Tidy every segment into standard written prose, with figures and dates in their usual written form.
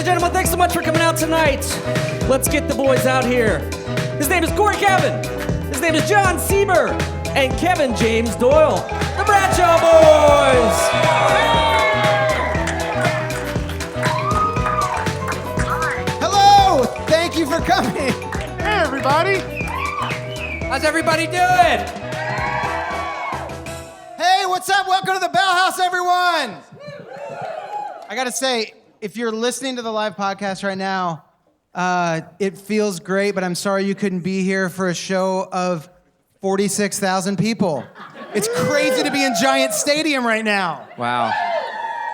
and gentlemen, thanks so much for coming out tonight. Let's get the boys out here. His name is Cory Cavin. His name is Jon Sieber. And Kevin James Doyle. The Bradshaw Boys. Hello! Thank you for coming. Hey, everybody. How's everybody doing? Hey, what's up? Welcome to the Bell House, everyone. I gotta say, if you're listening to the live podcast right now, it feels great, but I'm sorry you couldn't be here for a show of 46,000 people. It's crazy to be in Giant Stadium right now. Wow.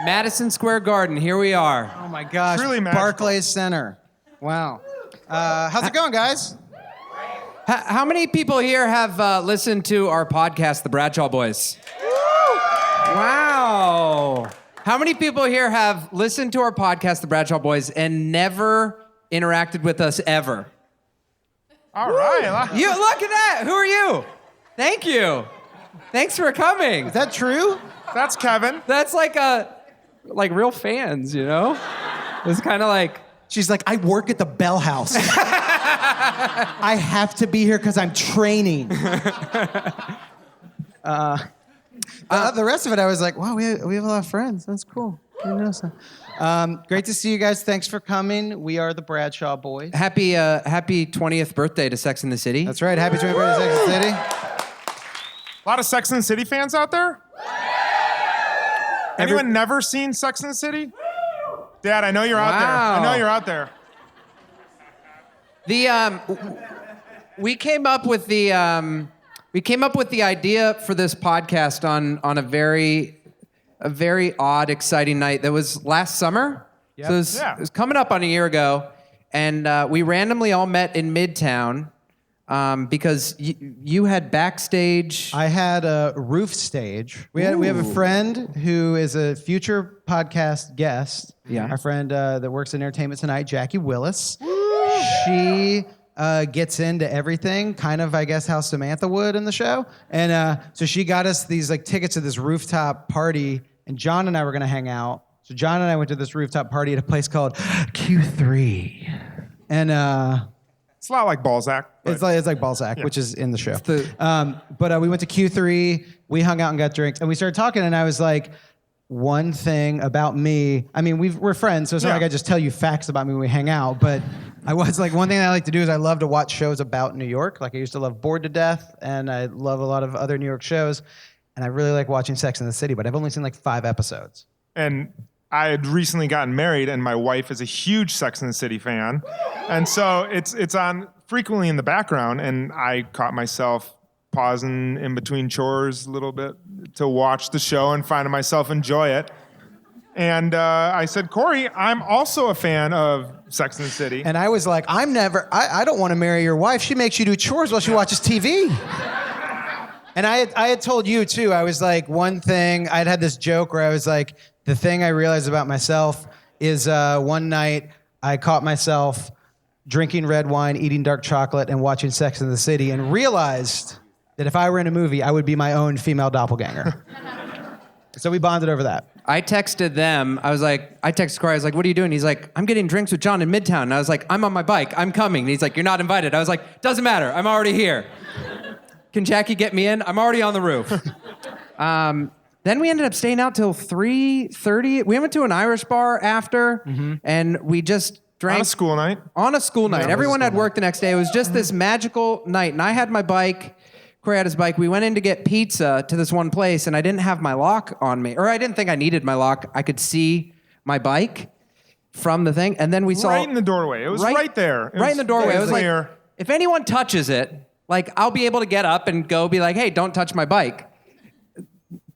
Madison Square Garden, here we are. Oh my gosh, Truly magical. Barclay Center. Wow. How's it going, guys? How many people here have listened to our podcast, The Bradshaw Boys? Wow. How many people here have listened to our podcast, The Bradshaw Boys, and never interacted with us ever? All right. You look at that. Who are you? Thank you. Thanks for coming. Is that true? That's Kevin. That's like real fans, you know? It's kind of like... She's like, I work at the Bell House. I have to be here because I'm training. The rest of it, I was like, wow, we have a lot of friends. That's cool. Didn't know so. Great to see you guys. Thanks for coming. We are the Bradshaw Boys. Happy 20th birthday to Sex and the City. That's right. Happy 20th birthday to Sex and the City. A lot of Sex and the City fans out there? Anyone never seen Sex and the City? Dad, I know you're out there. I know you're out there. We came up with the idea for this podcast on a very odd, exciting night. That was last summer. Yep. So it was coming up on a year ago, and we randomly all met in Midtown because you had backstage. I had a roof stage. We have a friend who is a future podcast guest. Yeah. Our friend that works in Entertainment Tonight, Jackie Willis. She gets into everything, kind of, I guess, how Samantha would in the show. And so she got us these like tickets to this rooftop party, and John and I were going to hang out. So John and I went to this rooftop party at a place called Q3. And It's a lot like Balzac. it's like Balzac, which is in the show. The- We went to Q3, we hung out and got drinks, and we started talking, and I was like, one thing about me, I mean, we're friends, so it's not like I just tell you facts about me when we hang out, but I was like, one thing I like to do is I love to watch shows about New York. Like I used to love Bored to Death, and I love a lot of other New York shows, and I really like watching Sex and the City, but I've only seen like 5 episodes. And I had recently gotten married, and my wife is a huge Sex and the City fan. And so it's on frequently in the background, and I caught myself pausing in between chores a little bit to watch the show and finding myself enjoy it. And I said, Cory, I'm also a fan of Sex and the City. And I was like, I don't want to marry your wife. She makes you do chores while she watches TV. And I had told you too, I was like, one thing, I'd had this joke where I was like, the thing I realized about myself is one night I caught myself drinking red wine, eating dark chocolate, and watching Sex and the City, and realized that if I were in a movie, I would be my own female doppelganger. So we bonded over that. I texted them. I texted Cory. I was like, what are you doing? He's like, I'm getting drinks with John in Midtown. And I was like, I'm on my bike. I'm coming. And he's like, you're not invited. I was like, doesn't matter. I'm already here. Can Jackie get me in? I'm already on the roof. Then we ended up staying out till 3:30. We went to an Irish bar after, and we just drank. On a school night. On a school night. Yeah, Everyone had work the next day. It was just this magical night. And I had my bike. Cory had his bike. We went in to get pizza to this one place, and I didn't have my lock on me. Or I didn't think I needed my lock. I could see my bike from the thing. And then we saw... Right in the doorway. It was right there. Right in the doorway. It was like, clear. if anyone touches it, like, I'll be able to get up and go be like, hey, don't touch my bike.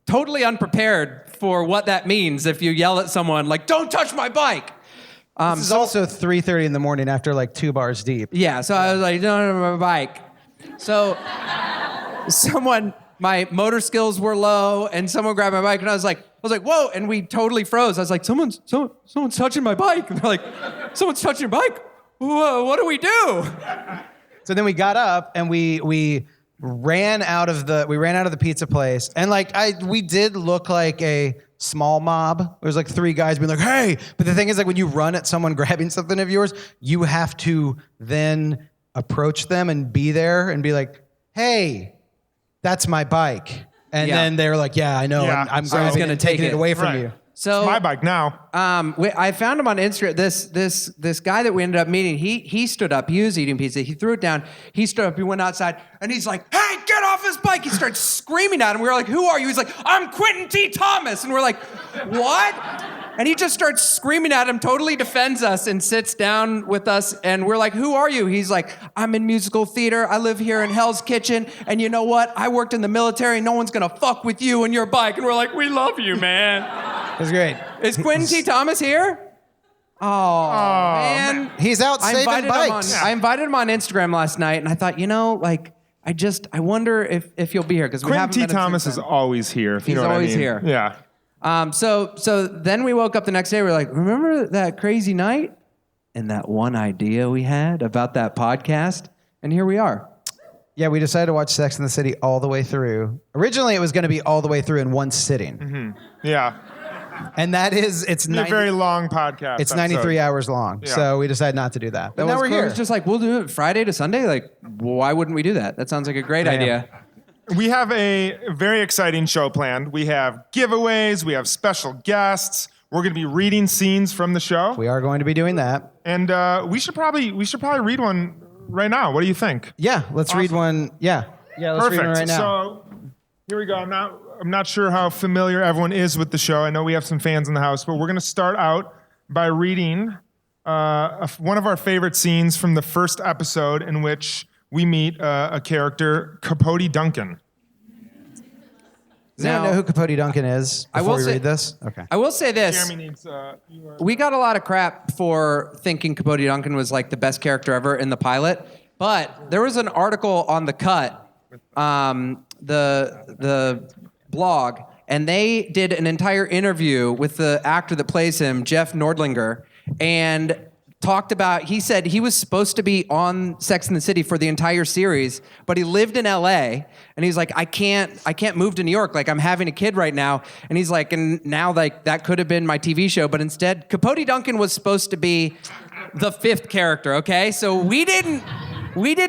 Totally unprepared for what that means if you yell at someone, like, don't touch my bike. This is also 3:30 in the morning after like 2 bars deep. Yeah, so I was like, don't touch my bike. So my motor skills were low, and someone grabbed my bike, and I was like, whoa, and we totally froze. I was like, someone's touching my bike. And they're like, someone's touching your bike? Whoa, what do we do? So then we got up and we We ran out of the pizza place, and we did look like a small mob. There was like 3 guys being like, "Hey!" But the thing is, like when you run at someone grabbing something of yours, you have to then approach them and be there and be like, "Hey, that's my bike." And then they're like, "Yeah, I know. Yeah. I'm So I was grabbing gonna and take taking it. it away from Right. you." So It's my bike now. I found him on Instagram. This guy that we ended up meeting, he stood up. He was eating pizza. He threw it down. He stood up. He went outside, and he's like, "Hey, get off his bike!" He starts screaming at him. We were like, "Who are you?" He's like, "I'm Quentin T. Thomas," and we're like, "What?" And he just starts screaming at him, totally defends us, and sits down with us. And we're like, "Who are you?" He's like, "I'm in musical theater. I live here in Hell's Kitchen. And you know what? I worked in the military. No one's gonna fuck with you and your bike." And we're like, "We love you, man." It was great. Is Quentin T. Thomas here? Oh, man. He's out saving bikes. I invited him on Instagram last night, and I thought, I wonder if he'll be here because we Quentin haven't T. met him Thomas since is then. always here. If you He's know what always I mean. here. Yeah. So then we woke up the next day. We're like, remember that crazy night and that one idea we had about that podcast? And here we are. Yeah, we decided to watch Sex and the City all the way through. Originally, it was going to be all the way through in one sitting. Yeah. And that is, It's a very long podcast. It's 93 hours long. Yeah. So we decided not to do that. But It now was we're cool. here. It was just like, we'll do it Friday to Sunday. Like, why wouldn't we do that? That sounds like a great idea. We have a very exciting show planned. We have giveaways. We have special guests. We're going to be reading scenes from the show. We are going to be doing that. And we should probably read one right now. What do you think? Yeah, let's read one. Yeah, let's Perfect. read one right now. So here we go. I'm not sure how familiar everyone is with the show. I know we have some fans in the house, but we're going to start out by reading one of our favorite scenes from the first episode in which we meet a character, Capote Duncan. Does anyone know who Capote Duncan is before we read this? Okay. I will say this. Jeremy needs. We got a lot of crap for thinking Capote Duncan was like the best character ever in the pilot, but there was an article on The Cut, the blog, and they did an entire interview with the actor that plays him, Jeff Nordlinger, and talked about, he said he was supposed to be on Sex and the City for the entire series, but he lived in LA, and he's like, I can't move to New York, like I'm having a kid right now, and he's like, and now like that could have been my TV show, but instead Capote Duncan was supposed to be the 5th character, okay? So we didn't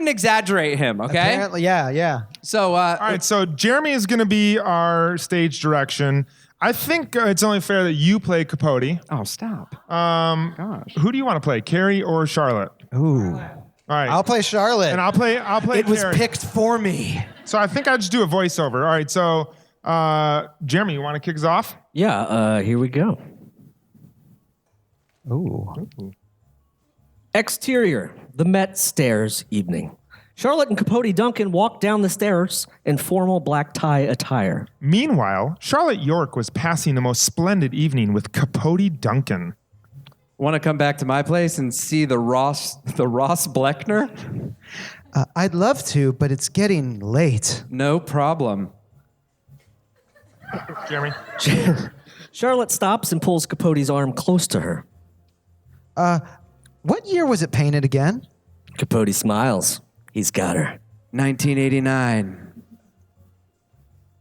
exaggerate him, okay? Apparently, yeah. So All right, so Jeremy is going to be our stage direction. I think it's only fair that you play Capote. oh, stop. Gosh. Who do you want to play, Carrie or Charlotte? Ooh. All right. I'll play Charlotte. And I'll play It was Carrie. picked for me. So I think I'll just do a voiceover. All right, so Jeremy, you want to kick us off? Yeah, here we go. Ooh. Exterior, the Met Stairs evening. Charlotte and Capote Duncan walked down the stairs in formal black tie attire. Meanwhile, Charlotte York was passing the most splendid evening with Capote Duncan. Want to come back to my place and see the Ross Bleckner? I'd love to, but it's getting late. No problem. Jeremy? Charlotte stops and pulls Capote's arm close to her. What year was it painted again? Capote smiles. He's got her. 1989.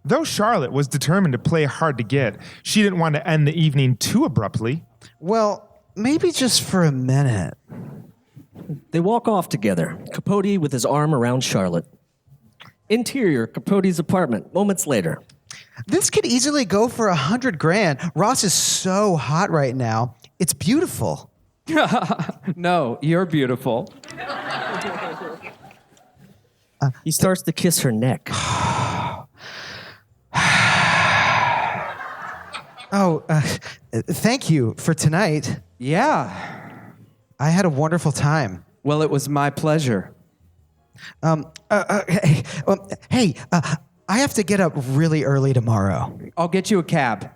Though Charlotte was determined to play hard to get, she didn't want to end the evening too abruptly. Well, maybe just for a minute. They walk off together, Capote with his arm around Charlotte. Interior, Capote's apartment, moments later. This could easily go for $100,000. Ross is so hot right now. It's beautiful. No, you're beautiful. He starts to kiss her neck. Thank you for tonight. Yeah. I had a wonderful time. Well, it was my pleasure. Hey, I have to get up really early tomorrow. I'll get you a cab.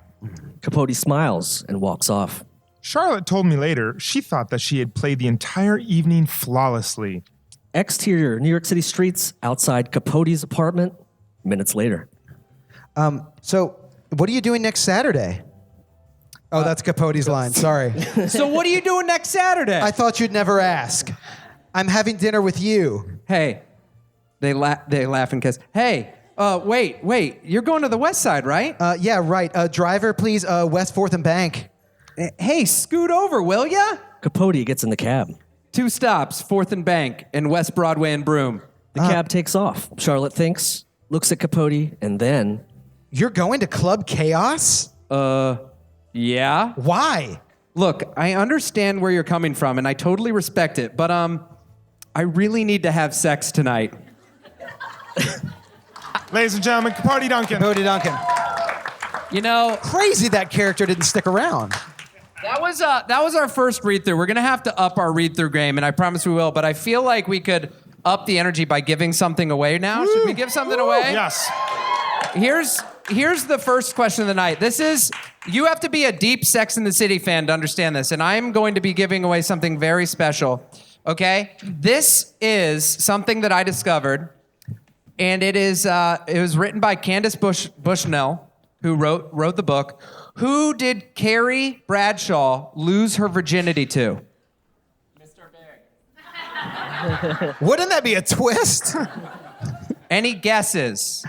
Capote smiles and walks off. Charlotte told me later she thought that she had played the entire evening flawlessly. Exterior, New York City streets, outside Capote's apartment, minutes later. So, what are you doing next Saturday? Oh, that's Capote's line. Sorry. So what are you doing next Saturday? I thought you'd never ask. I'm having dinner with you. Hey, They laugh and kiss. Hey, wait. You're going to the west side, right? Yeah, right. Driver, please, West 4th and Bank. Hey, scoot over, will ya? Capote gets in the cab. 2 stops, 4th and Bank, and West Broadway and Broome. The cab takes off. Charlotte thinks, looks at Capote, and then... You're going to Club Chaos? Yeah? Why? Look, I understand where you're coming from, and I totally respect it, but, I really need to have sex tonight. Ladies and gentlemen, Capote Duncan. Capote Duncan. You know, Crazy that character didn't stick around. that was our first read-through. We're gonna have to up our read-through game, and I promise we will, but I feel like we could up the energy by giving something away now. Should we give something away? Yes. Here's the first question of the night. You have to be a deep Sex and the City fan to understand this, and I'm going to be giving away something very special, okay? This is something that I discovered, and it was written by Candace Bushnell, who wrote the book. Who did Carrie Bradshaw lose her virginity to? Wouldn't that be a twist? Any guesses?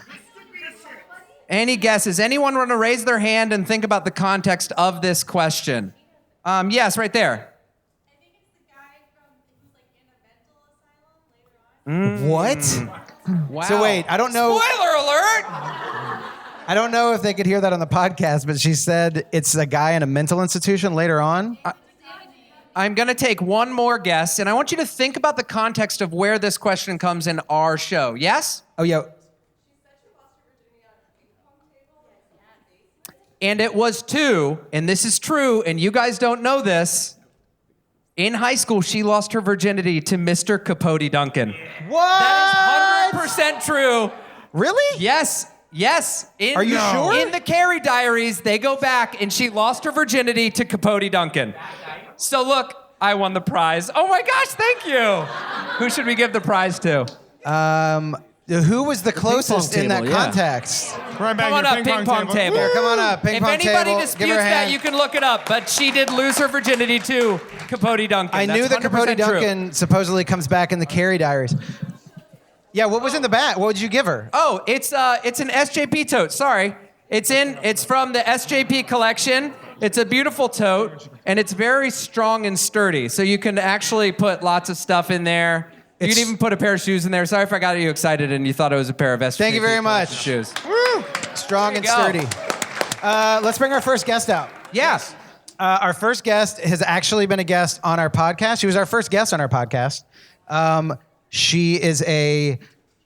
Any guesses? Anyone want to raise their hand and think about the context of this question? Yes, right there. I think it's the guy who was like in a mental asylum later on. What? Wow. So wait, I don't know. Spoiler alert! I don't know if they could hear that on the podcast, but she said it's a guy in a mental institution later on. I'm going to take one more guess, and I want you to think about the context of where this question comes in our show. Yes? Oh, yeah. And it was too, and this is true, and you guys don't know this. In high school, she lost her virginity to Mr. Capote Duncan. What? That is 100% true. Really? Yes. Are you sure? In the Carrie Diaries, they go back, and she lost her virginity to Capote Duncan. So look, I won the prize. Oh my gosh, thank you. Who should we give the prize to? Who was the closest in that table, yeah. context? Right back Come on here, up, ping pong table. Here, come on up, ping If pong anybody table. disputes Give her a that, hand. you can look it up. But she did lose her virginity to Capote Duncan. I knew that That's Capote 100% true. Duncan supposedly comes back in the Carrie Diaries. Yeah, what was in the back? What would you give her? Oh, it's an SJP tote. Sorry, it's from the SJP collection. It's a beautiful tote, and it's very strong and sturdy. So you can actually put lots of stuff in there. You can even put a pair of shoes in there. Sorry if I got you excited and you thought it was a pair of SJP Thank you very much. shoes. Woo! Strong and There you sturdy. Let's bring our first guest out. Yes. Our first guest has actually been a guest on our podcast. She was our first guest on our podcast. She is a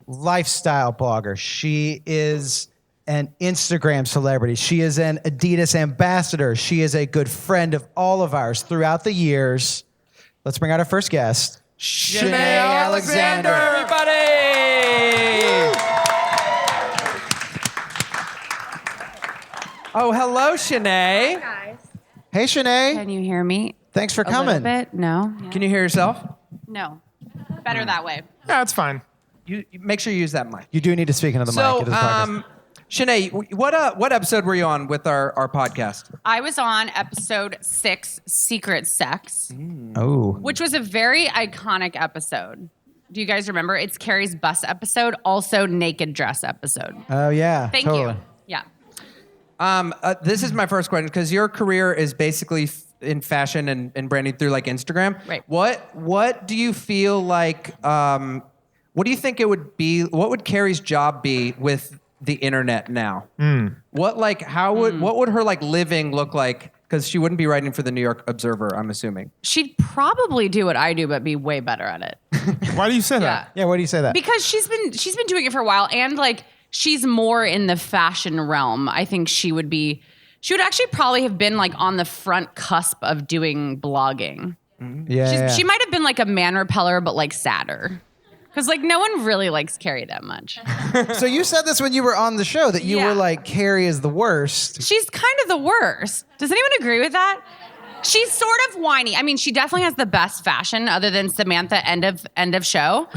lifestyle blogger. She is an Instagram celebrity. She is an Adidas ambassador. She is a good friend of all of ours throughout the years. Let's bring out our first guest, Chinae Alexander, everybody. Oh, hello, Chinae. Guys, Hey, Chinae. can you hear me? Thanks for A coming. little bit? No. Yeah. Can you hear yourself? No. Better that way. Yeah, it's fine. You make sure you use that mic. You do need to speak into the mic. It is a podcast. Chinae, what episode were you on with our podcast? I was on episode 6, Secret Sex, Oh. which was a very iconic episode. Do you guys remember? It's Carrie's bus episode, also naked dress episode. Oh, yeah. Thank totally. you. Yeah. This is my first question because your career is basically in fashion and branding through like Instagram. Right. What do you feel like? What do you think it would be? What would Carrie's job be with the internet now? What would her like living look like? Because she wouldn't be writing for the New York Observer, I'm assuming. She'd probably do what I do, but be way better at it. Why do you say Yeah. that? Yeah, why do you say that? Because she's been doing it for a while, and like she's more in the fashion realm. I think she would actually probably have been like on the front cusp of doing blogging. Yeah. She might have been like a man repeller, but like sadder. Because like no one really likes Carrie that much. So you said this when you were on the show that you Yeah. were like, Carrie is the worst. She's kind of the worst. Does anyone agree with that? She's sort of whiny. I mean, she definitely has the best fashion, other than Samantha end of show,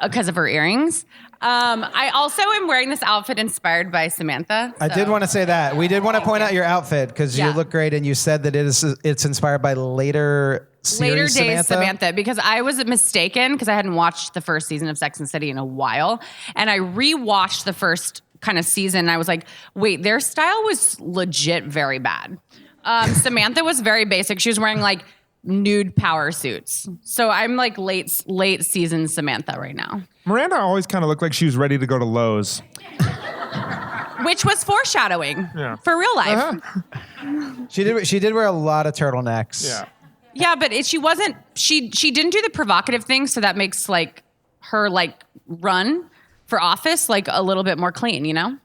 because of her earrings. I also am wearing this outfit inspired by Samantha. I did want to say that. We did want to point out your outfit because you Yeah. look great, and you said that it's inspired by later series Days Samantha, because I was mistaken because I hadn't watched the first season of Sex and the City in a while, and I rewatched the first kind of season. And I was like, wait, their style was legit very bad. Samantha was very basic. She was wearing like nude power suits. So I'm like late season Samantha right now. Miranda always kind of looked like she was ready to go to Lowe's. Which was foreshadowing Yeah. for real life. Uh-huh. She did wear a lot of turtlenecks. Yeah. Yeah, but she didn't do the provocative thing, so that makes like her like run for office like a little bit more clean, you know?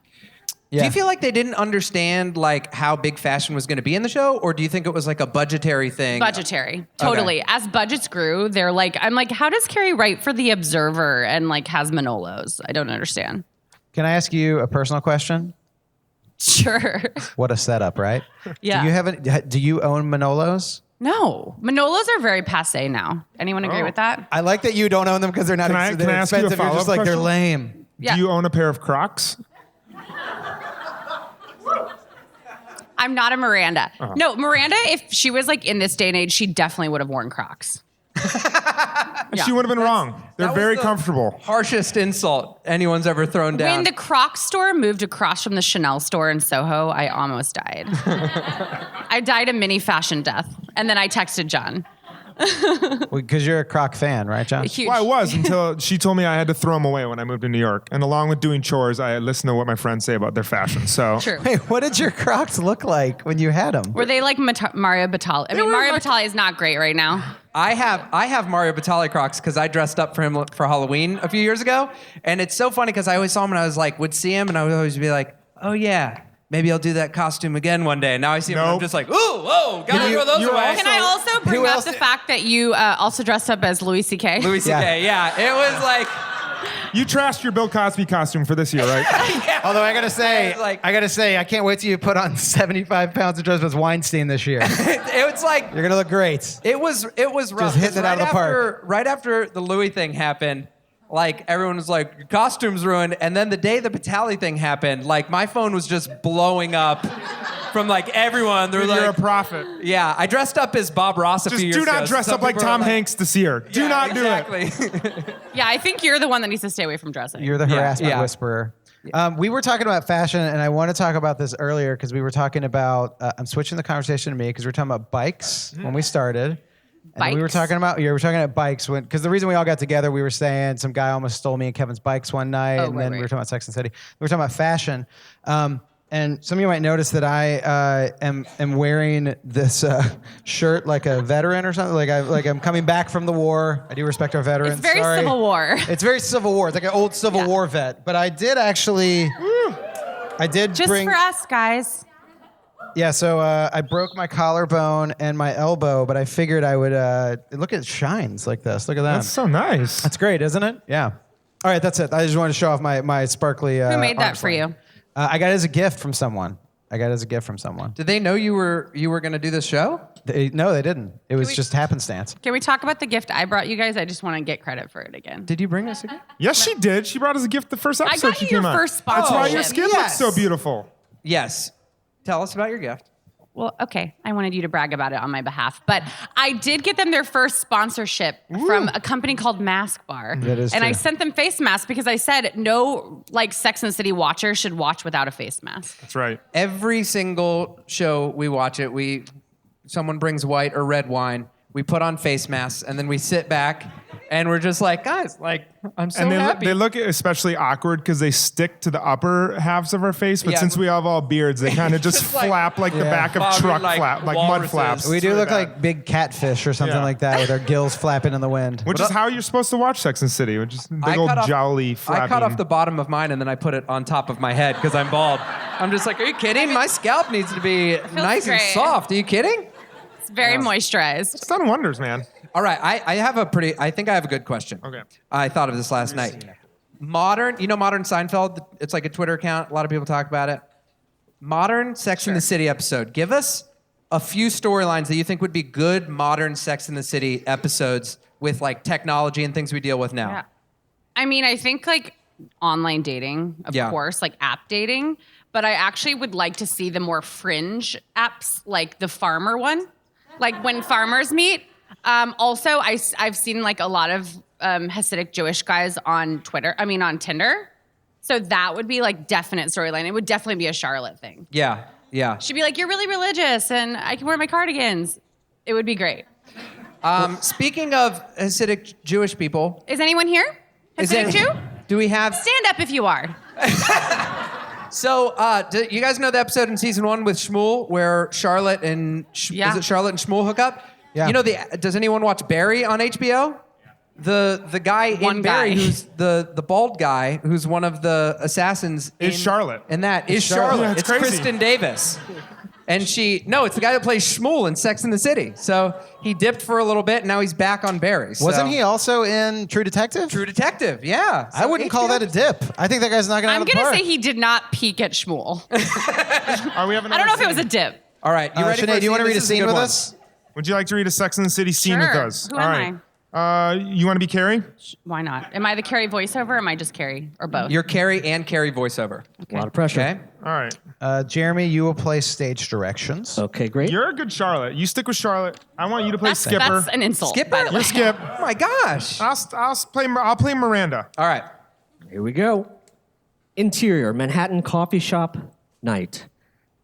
Yeah. Do you feel like they didn't understand like how big fashion was going to be in the show, or do you think it was like a budgetary thing? Budgetary, totally. As budgets grew, they're like, I'm like, how does Carrie write for The Observer and like has Manolos? I don't understand. Can I ask you a personal question? Sure. What a setup, right? Yeah. Do you own Manolos? No, Manolos are very passe now. Anyone agree with that? I like that you don't own them because they're not Can I they're ask you a expensive. You're follow-up just like, they're question? lame. Yeah. Do you own a pair of Crocs? I'm not a Miranda. No, Miranda, if she was like in this day and age, she definitely would have worn Crocs. Yeah. She would have been wrong. They're that was very the comfortable. Harshest insult anyone's ever thrown down. When the Crocs store moved across from the Chanel store in Soho, I almost died. I died a mini fashion death. And then I texted John. Because you're a Croc fan, right, John? Huge. Well, I was until she told me I had to throw them away when I moved to New York. And along with doing chores, I listened to what my friends say about their fashion. So True. Wait, what did your Crocs look like when you had them? Were they like Mario Batali? I mean, Mario Batali is not great right now. I have Mario Batali Crocs because I dressed up for him for Halloween a few years ago, and it's so funny because I always saw him and I was like, would see him and I would always be like, oh yeah, maybe I'll do that costume again one day. And now I see him and I'm Nope. just like, ooh, whoa, gotta throw those you're away. Can I also bring Who up else the did- fact that you also dressed up as Louis C.K.? Louis C.K. Yeah, it was like, you trashed your Bill Cosby costume for this year, right? Although I gotta say, Like- I can't wait till you put on 75 pounds of Joseph Weinstein this year. it was like, You're gonna look great. it was rough. hitting it out of the park. Right after the Louis thing happened, like everyone was like, your costume's ruined. And then the day the Batali thing happened, like my phone was just blowing up from like everyone. They're You're like, a prophet. yeah, I dressed up as Bob Ross a Just few years do ago. not dress Some up like people are Tom Hanks this year. Do Yeah, not do it. exactly. Yeah, I think you're the one that needs to stay away from dressing. You're the harassment yeah. whisperer. We were talking about fashion, and I want to talk about this earlier because we were talking about. I'm switching the conversation to me because we were talking about bikes when we started. And we were Bikes? talking about bikes because the reason we all got together, we were saying some guy almost stole me and Kevin's bikes one night, Oh, and right, then we were right. talking about Sex and the City. We were talking about fashion. And some of you might notice that I am wearing this shirt like a veteran or something. Like I'm coming back from the war. I do respect our veterans. It's very Sorry. Civil War. It's very Civil War. It's like an old Civil Yeah. War vet. But I did actually. I did Just bring. for us, guys. Yeah, so I broke my collarbone and my elbow, but I figured I would. Look, it shines like this. Look at that. That's so nice. That's great, isn't it? Yeah. All right, that's it. I just wanted to show off my sparkly. Who made that arm for sling. you? I got it as a gift from someone. Did they know you were going to do this show? No, they didn't. It was we- just happenstance. Can we talk about the gift I brought you guys? I just want to get credit for it again. Did you bring us again? Yes, she did. She brought us a gift the first episode got she you your came on. first That's why your sponsorship. skin Yes. looks so beautiful. Yes. Tell us about your gift. Well, okay. I wanted you to brag about it on my behalf. But I did get them their first sponsorship from a company called Mask Bar. That is and I true. sent them face masks because I said no like Sex and the City watcher should watch without a face mask. That's right. Every single show we watch it, someone brings white or red wine, we put on face masks, and then we sit back and we're just like, guys, like, I'm so And happy. they look especially awkward because they stick to the upper halves of our face. But Yeah. since we have all beards, they kind of just Just like- flap like the Yeah. back of Bobbing truck like flap, like mud walruses. flaps. We It's do really look bad. like big catfish or something Yeah. like that with our gills flapping in the wind. Which is how you're supposed to watch Sex and the City, which is big old jowly flapping. I cut off the bottom of mine and then I put it on top of my head because I'm bald. I'm just like, are you kidding? My scalp needs to be nice and great. soft. Are you kidding? It's very moisturized. It's done wonders, man. All right, I think I have a good question. Okay. I thought of this last night. Modern Seinfeld, it's like a Twitter account. A lot of people talk about it. Modern Sex and the City episode. Give us a few storylines that you think would be good modern Sex and the City episodes with like technology and things we deal with now. Yeah. I mean, I think like online dating, of Yeah. course, like app dating. But I actually would like to see the more fringe apps, like the farmer one, like when farmers meet. Also, I've seen like a lot of Hasidic Jewish guys on Tinder. So that would be like definite storyline. It would definitely be a Charlotte thing. Yeah, yeah. She'd be like, "You're really religious, and I can wear my cardigans." It would be great. Speaking of Hasidic Jewish people, Is anyone here? Hasidic Jew? do we have? Stand up if you are. So, do you guys know the episode in season 1 with Shmuel where Charlotte and Yeah. is it Charlotte and Shmuel hook up? Yeah. You know does anyone watch Barry on HBO? The guy One in Barry guy. who's the bald guy who's one of the assassins Is Charlotte. And that is Charlotte. Charlotte. Yeah, it's it's crazy. Kristen Davis. And it's the guy that plays Shmuel in Sex and the City. So he dipped for a little bit, and now he's back on Barry. So. Wasn't he also in True Detective? True Detective? Yeah. I wouldn't call that a dip. I think that guy's knocking it out I'm of the gonna park. say he did not peak at Shmuel. Are we having? I don't know if it was a dip. All right, you ready? Sinead, for do you want to read a This is scene good with one. us? Would you like to read a Sex and the City scene with Sure. us? Who All am right. You want to be Carrie? Why not? Am I the Carrie voiceover or am I just Carrie? Or both? You're Carrie and Carrie voiceover. A lot of pressure. Okay. All right. Jeremy, you will play stage directions. Okay, great. You're a good Charlotte. You stick with Charlotte. I want you to play that's, Skipper. that's an insult, Skipper? by the way. You're Skip. Oh my gosh. I'll play Miranda. All right. Here we go. Interior, Manhattan coffee shop, night.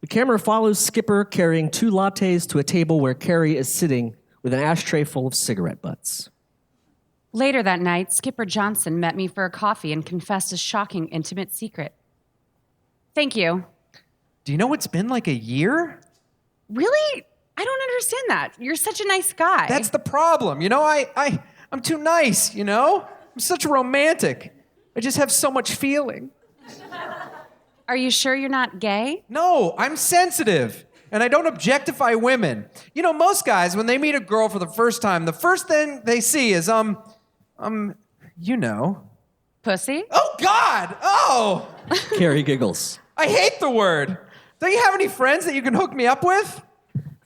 The camera follows Skipper carrying 2 lattes to a table where Carrie is sitting with an ashtray full of cigarette butts. Later that night, Skipper Johnson met me for a coffee and confessed a shocking, intimate secret. Thank you. Do you know it's been like a year? Really? I don't understand that. You're such a nice guy. That's the problem. You know, I'm too nice, you know? I'm such a romantic. I just have so much feeling. Are you sure you're not gay? No, I'm sensitive. And I don't objectify women. You know, most guys, when they meet a girl for the first time, the first thing they see is, you know. Pussy? Oh, God! Oh! Carrie giggles. I hate the word. Don't you have any friends that you can hook me up with?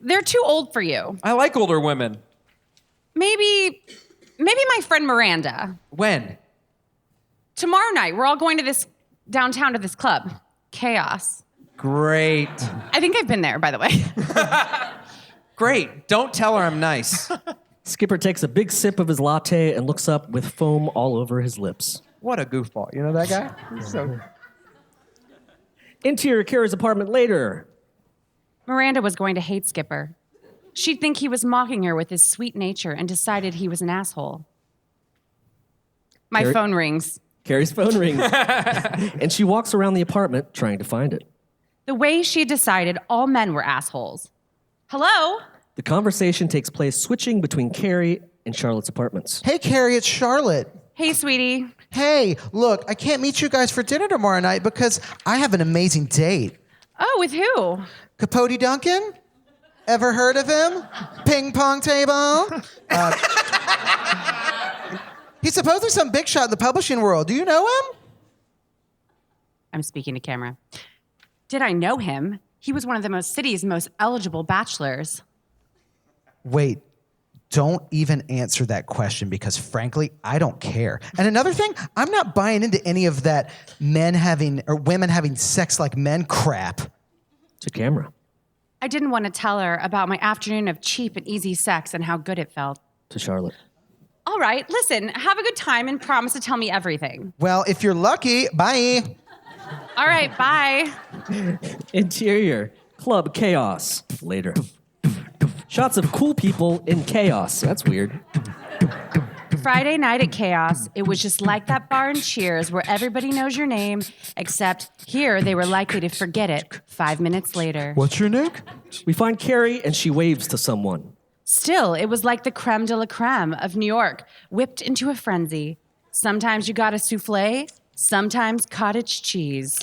They're too old for you. I like older women. Maybe my friend Miranda. When? Tomorrow night, we're all going to this downtown to this club. Chaos. Great. I think I've been there, by the way. Great. Don't tell her I'm nice. Skipper takes a big sip of his latte and looks up with foam all over his lips. What a goofball. You know that guy? He's so... Interior, Carrie's apartment later. Miranda was going to hate Skipper. She'd think he was mocking her with his sweet nature and decided he was an asshole. My Carrie- phone rings. Carrie's phone rings. And she walks around the apartment trying to find it. The way she decided all men were assholes. Hello? The conversation takes place switching between Carrie and Charlotte's apartments. Hey, Carrie, it's Charlotte. Hey, sweetie. Hey, look, I can't meet you guys for dinner tomorrow night because I have an amazing date. Oh, with who? Capote Duncan? Ever heard of him? Ping pong table? He's supposedly some big shot in the publishing world. Do you know him? I'm speaking to camera. Did I know him? He was one of the city's most eligible bachelors. Wait, don't even answer that question because frankly, I don't care. And another thing, I'm not buying into any of that men having or women having sex like men crap. To camera. I didn't want to tell her about my afternoon of cheap and easy sex and how good it felt. To Charlotte. All right, listen, have a good time and promise to tell me everything. Well, if you're lucky, bye. All right, bye. Interior, club chaos. Later. Shots of cool people in chaos. That's weird. Friday night at Chaos, it was just like that bar in Cheers where everybody knows your name, except here they were likely to forget it 5 minutes later. What's your name? We find Carrie and she waves to someone. Still, it was like the creme de la creme of New York, whipped into a frenzy. Sometimes you got a souffle, sometimes cottage cheese.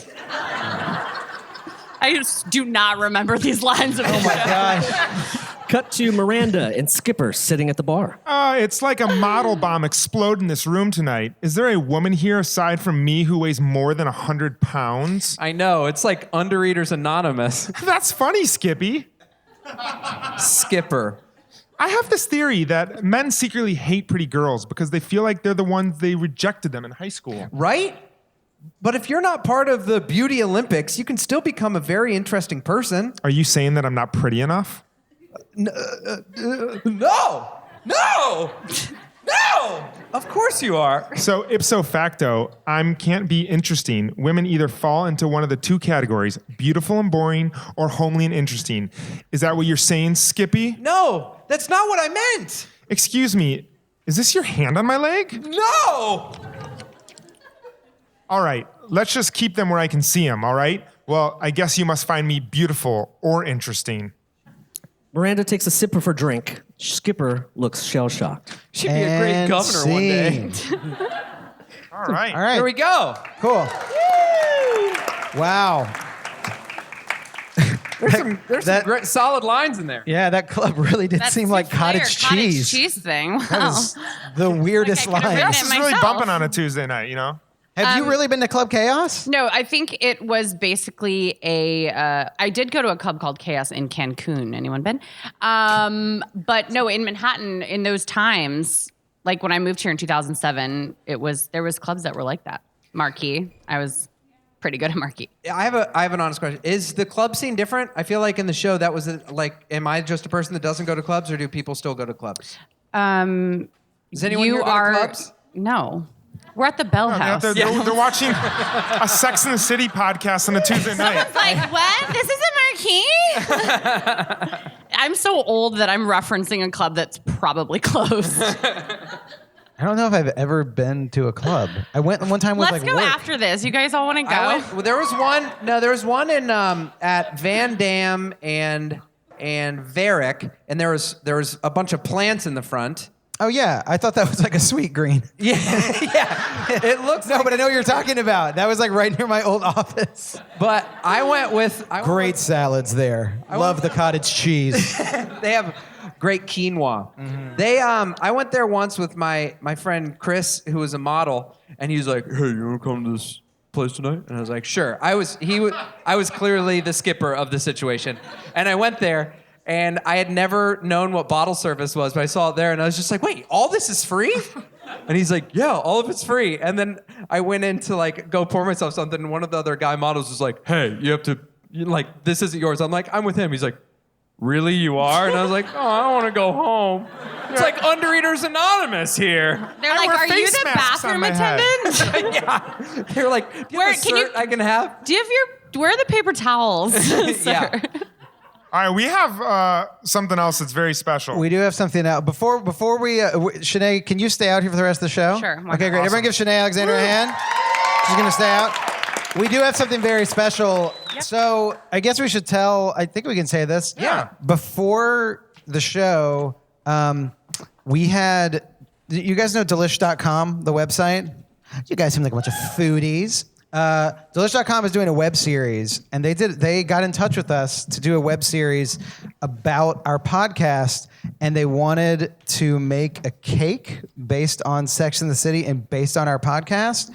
I just do not remember these lines of Oh my gosh. Cut to Miranda and Skipper sitting at the bar. It's like a model bomb explode in this room tonight. Is there a woman here aside from me who weighs more than 100 pounds? I know. It's like Undereaters Anonymous. That's funny, Skippy. Skipper. I have this theory that men secretly hate pretty girls because they feel like they're the ones they rejected them in high school. Right? But if you're not part of the Beauty Olympics, you can still become a very interesting person. Are you saying that I'm not pretty enough? No! Of course you are. So ipso facto, I can't be interesting. Women either fall into one of the two categories, beautiful and boring or homely and interesting. Is that what you're saying, Skippy? No, that's not what I meant. Excuse me, is this your hand on my leg? No! All right, let's just keep them where I can see them, all right? Well, I guess you must find me beautiful or interesting. Miranda takes a sip of her drink. Skipper looks shell-shocked. She'd be a great governor one day. All right. All right. Here we go. Cool. Wow. There's some great, solid lines in there. Yeah, that club really did That seem like souffle or cottage cheese. cheese thing. Wow. That was the weirdest Like I could've line. written This it is really myself. bumping on a Tuesday night, you know? Have you really been to Club Chaos? No, I think it was basically I did go to a club called Chaos in Cancun. Anyone been? But no, in Manhattan, in those times, like when I moved here in 2007, there was clubs that were like that. Marquee. I was pretty good at Marquee. I have an honest question. Is the club scene different? I feel like in the show that was am I just a person that doesn't go to clubs, or do people still go to clubs? Does anyone here go to clubs? No. We're at the Bell House. They're watching a Sex and the City podcast on a Tuesday night. It's like, what? This isn't Marquee? I'm so old that I'm referencing a club that's probably closed. I don't know if I've ever been to a club. I went one time with Let's like go work. after this. You guys all want to go? Well, there was one. No, there was one in at Van Dam and Varick, and there was a bunch of plants in the front. Oh yeah, I thought that was like a sweet green. Yeah. It looks. No, but I know what you're talking about. That was like right near my old office. But I went with Great salads there. Love the cottage cheese. They have great quinoa. Mm-hmm. I went there once with my friend Chris, who was a model, and he was like, "Hey, you want to come to this place tonight?" And I was like, "Sure." I was clearly the skipper of the situation, and I went there. And I had never known what bottle service was, but I saw it there, and I was just like, "Wait, all this is free?" And he's like, "Yeah, all of it's free." And then I went in to like go pour myself something, and one of the other guy models was like, "Hey, you have to, this isn't yours." I'm like, "I'm with him." He's like, "Really, you are?" And I was like, "Oh, I want to go home." It's like Undereaters Anonymous here. They're I like, wear "Are you face the masks on bathroom my head." attendant? Yeah. They're like, "Do you have a Can you- cert I can have?" Do you have where are the paper towels, sir? Yeah. All right, we have something else that's very special. We do have something else. Before we, Chinae, can you stay out here for the rest of the show? Sure, why Okay, not? great. Everyone give Chinae Alexander a hand. She's going to stay out. We do have something very special. Yep. So I guess we should tell, I think we can say this. Yeah. Before the show, we had, you guys know Delish.com, the website? You guys seem like a bunch of foodies. Delish.com is doing a web series, and they got in touch with us to do a web series about our podcast, and they wanted to make a cake based on Sex and the City and based on our podcast.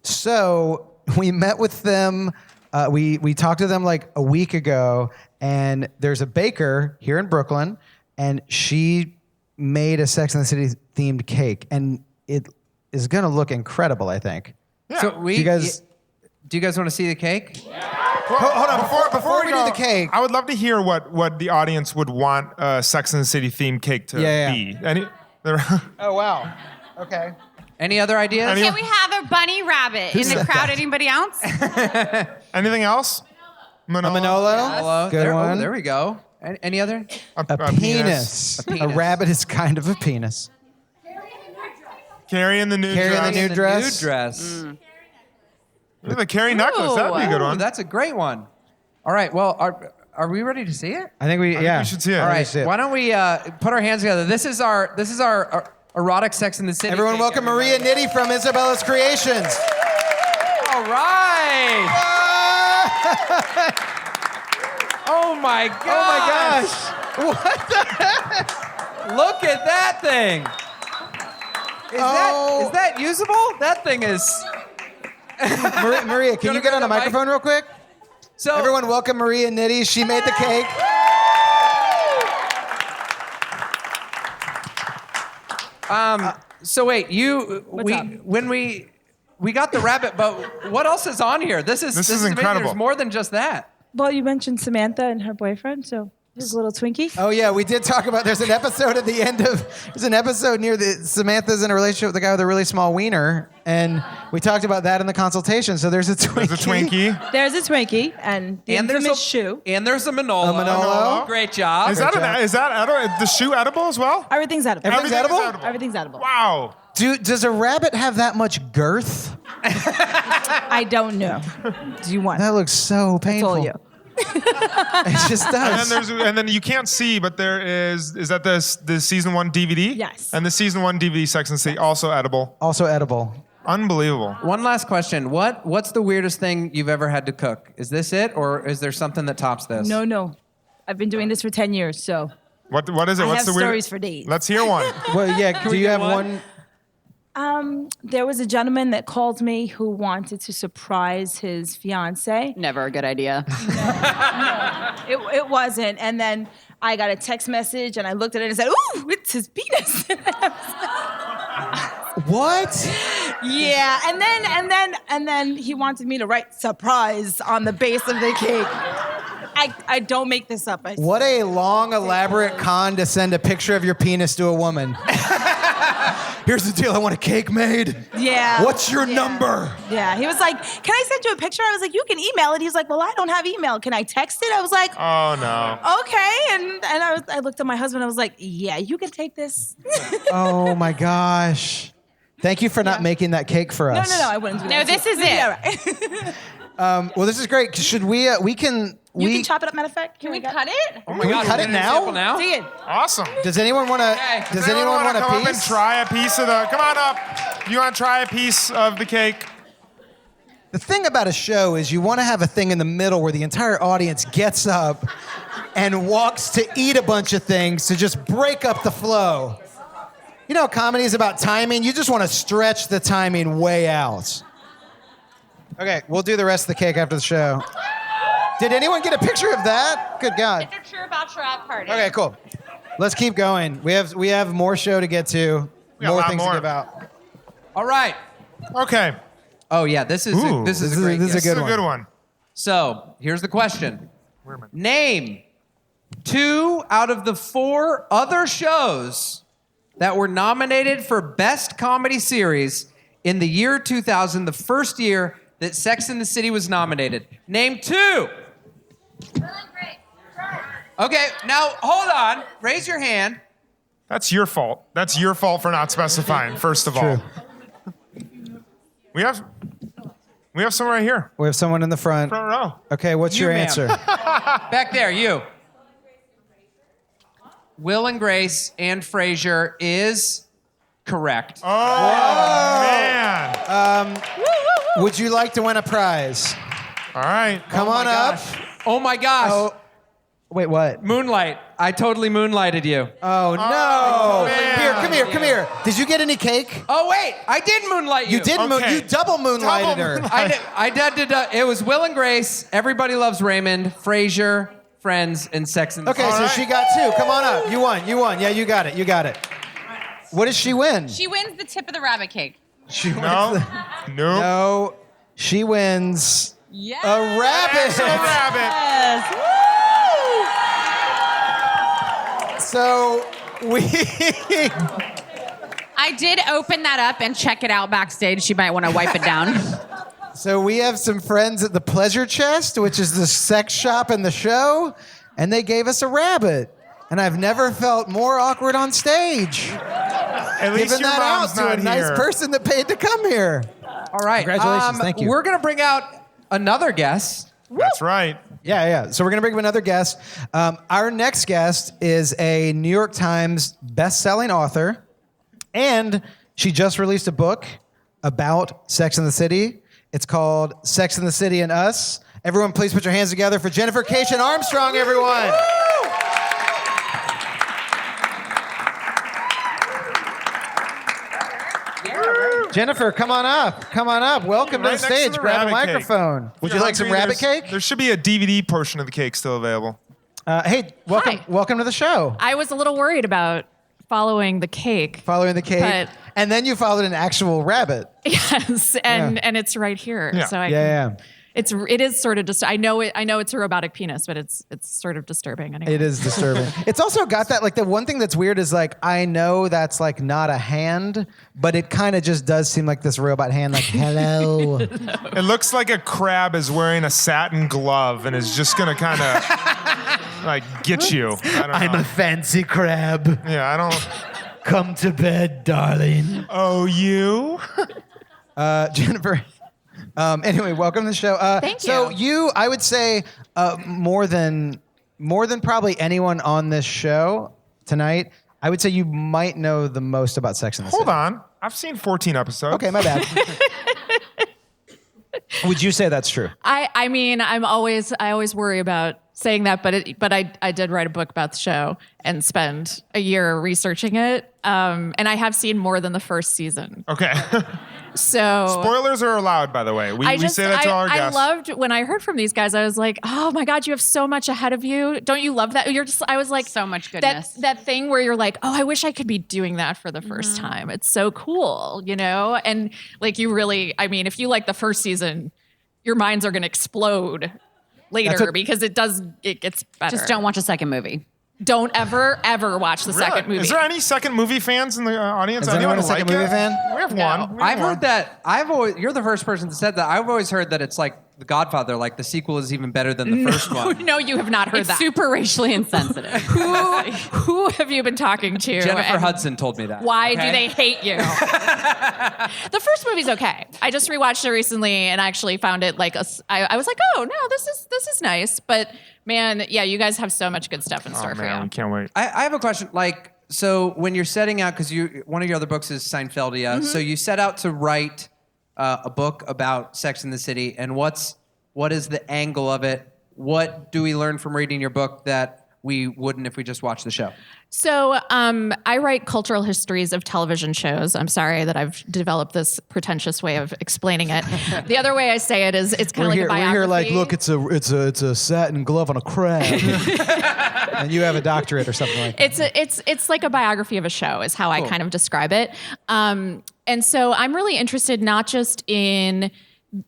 So we met with them. We talked to them like a week ago, and there's a baker here in Brooklyn, and she made a Sex and the City themed cake, and it is going to look incredible, I think. Yeah. So Do you guys want to see the cake? Hold on, before we do the cake. I would love to hear what the audience would want a Sex and the City themed cake to be. Oh, wow. Okay. Any other ideas? Can we have a bunny rabbit in the crowd? Anybody else? Anything else? Manolo? Hello. Good one. Oh, there we go. Any other? A penis. A rabbit is kind of a penis. Carrie in the nude Carrie in dress. the nude dress. Nude dress. Look at the Carrie necklace. That'd be a good Oh, one. that's a great one. All right. Well, are we ready to see it? I think we should see it. All I right. Why don't we put our hands together? This is our erotic Sex in the City. Everyone cake, welcome everybody. Maria Nitti from Isabella's Creations. All right. Oh my gosh. Oh my gosh. What the heck? Look at that thing. Is that usable? That thing is. Maria, can you get on the microphone real quick? So Everyone welcome Maria Nitti. She made the cake. So wait, What's up? when we we got the rabbit, but what else is on here? This is amazing. incredible. There's more than just that. Well, you mentioned Samantha and her boyfriend, so his little Twinkie. Oh yeah, we did talk about. There's an episode at the end of. There's an episode near the Samantha's in a relationship with the guy with a really small wiener, and we talked about that in the consultation. So there's a Twinkie. There's a Twinkie. There's a Twinkie and the infamous shoe. And there's a Manolo. A Manolo. Great job. Is that the shoe edible as well? Everything's edible. Everything's edible? Everything's edible. Wow. Does a rabbit have that much girth? I don't know. Do you want? That looks so I painful. told you. It just does. And then you can't see, but there is that the season 1 DVD? Yes. And the season 1 DVD Sex and the City also edible. Also edible. Unbelievable. One last question. What's the weirdest thing you've ever had to cook? Is this it, or is there something that tops this? No. I've been doing this for 10 years, so. What is it? I What's have the weird? stories for days. Let's hear one. Well, yeah. Do we you get have one? There was a gentleman that called me who wanted to surprise his fiance. Never a good idea. It wasn't. And then I got a text message and I looked at it and said, ooh, it's his penis. What? Yeah. And then he wanted me to write surprise on the base of the cake. I don't make this up. What a long, elaborate con to send a picture of your penis to a woman. Here's the deal. I want a cake made. Yeah. What's your number? Yeah. He was like, can I send you a picture? I was like, you can email it. He's like, well, I don't have email. Can I text it? I was like, Oh no. okay. And I looked at my husband. I was like, yeah, you can take this. Oh my gosh. Thank you for not making that cake for No, us. I wouldn't do No, that. this is it. Yeah, right. Well, this is great. Should we? We can. You can chop it up. Matter of fact, Can we cut it? Oh my Can we God, cut we're it getting an now? example now? See it. Awesome. Does anyone want to? Okay. Does anyone want a come up and piece? try a piece of the? Come on up. You want to try a piece of the cake? The thing about a show is you want to have a thing in the middle where the entire audience gets up and walks to eat a bunch of things to just break up the flow. You know, comedy is about timing. You just want to stretch the timing way out. Okay, we'll do the rest of the cake after the show. Did anyone get a picture of that? Good God. It's a true bachelorette party. Okay, cool. Let's keep going. We have more show to get to, got a more lot things more. to give out. All right. Okay. Oh yeah, this is Ooh. this is a great. this is a guess. good This is a good one. So here's the question. Where am I? Name 2 out of the 4 other shows that were nominated for Best Comedy Series in the year 2000, the first year that Sex and the City was nominated. Name 2. Okay, now hold on. Raise your hand. That's your fault. That's your fault for not specifying. First of all, we have someone right here, We have someone in the front. front row. Okay, what's You, your ma'am. answer? Back there, you. Will and Grace and Frasier is correct. Oh man! Would you like to win a prize? All right. Come on up. Oh my gosh. Oh, wait, what? Moonlight. I totally moonlighted you. Oh no! man. Come here. Did you get any cake? Oh wait, I did moonlight you. You did. Okay. You double moonlighted her. I did. It was Will and Grace. Everybody Loves Raymond. Frasier. Friends and Sex and the Okay, City. so right. she got 2. Come on up. You won. Yeah, you got it. What does she win? She wins the tip of the rabbit cake. She wins No. the- Nope. No. She wins Yes. a rabbit. Actual rabbit. So we. I did open that up and check it out backstage. She might want to wipe it down. So we have some friends at the Pleasure Chest, which is the sex shop in the show, and they gave us a rabbit. And I've never felt more awkward on stage. At least Giving your that out mom's to a not nice here. person that paid to come here. All right. Congratulations, thank you. We're gonna bring out another guest. That's right. Yeah. So we're going to bring up another guest. Our next guest is a New York Times best-selling author, and she just released a book about Sex and the City. It's called Sex and the City and Us. Everyone, please put your hands together for Jennifer Keishin Armstrong, everyone. Jennifer, come on up. Welcome to Right the next to stage. the Grab a rabbit cake. microphone. Would If you you're like some hungry, rabbit there's- cake? There should be a DVD portion of the cake still available. Hey, welcome Hi. welcome to the show. I was a little worried about following the cake. Following the cake. But And then you followed an actual rabbit. Yes, and it's right here. Yeah. So it is sort of I know it's a robotic penis, but it's sort of disturbing anyway. It is disturbing. It's also got that, like, the one thing that's weird is, like, I know that's, like, not a hand, but it kind of just does seem like this robot hand, like, hello. It looks like a crab is wearing a satin glove and is just gonna kind of like get you. I don't know. fancy crab. Yeah, I don't. Come to bed, darling. Oh, you? Jennifer. Anyway, welcome to the show. Thank you. So I would say, more than probably anyone on this show tonight, I would say you might know the most about Sex and the City. Hold on. I've seen 14 episodes. Okay, my bad. Would you say that's true? I mean, I always worry about saying that, but I did write a book about the show and spend a year researching it. And I have seen more than the first season. Okay. So Spoilers are allowed, by the way. We say that to all our guests. I loved when I heard from these guys. I was like, oh my God, you have so much ahead of you. Don't you love that? I was like, So much goodness. That thing where you're like, oh, I wish I could be doing that for the first time. It's so cool, you know? And like, you really, I mean, if you like the first season, your minds are going to explode later because it gets better. Just don't watch a second movie. Don't ever watch the second movie. Is there any second movie fans in the audience? Is anyone a like second movie it? fan? We have No. one. I've heard that. You're the first person that said that. I've always heard that it's like The Godfather. Like the sequel is even better than the first one. No, you have not heard It's that. super racially insensitive. Who have you been talking to? Jennifer and Hudson told me that. Why okay? do they hate you? The first movie's okay. I just rewatched it recently and I actually found it like I was like, oh no, this is nice. But man, yeah, you guys have so much good stuff in store Oh, for man, you. we can't wait. I have a question. Like, so when you're setting out, because one of your other books is Seinfeldia, so you set out to write a book about Sex and the City, and what is the angle of it? What do we learn from reading your book that we wouldn't if we just watched the show? So I write cultural histories of television shows. I'm sorry that I've developed this pretentious way of explaining it. The other way I say it is it's kind of like a biography. We're here like, look, it's a satin glove on a crab. And you have a doctorate or something like that. It's like a biography of a show is how I kind of describe it. And so I'm really interested not just in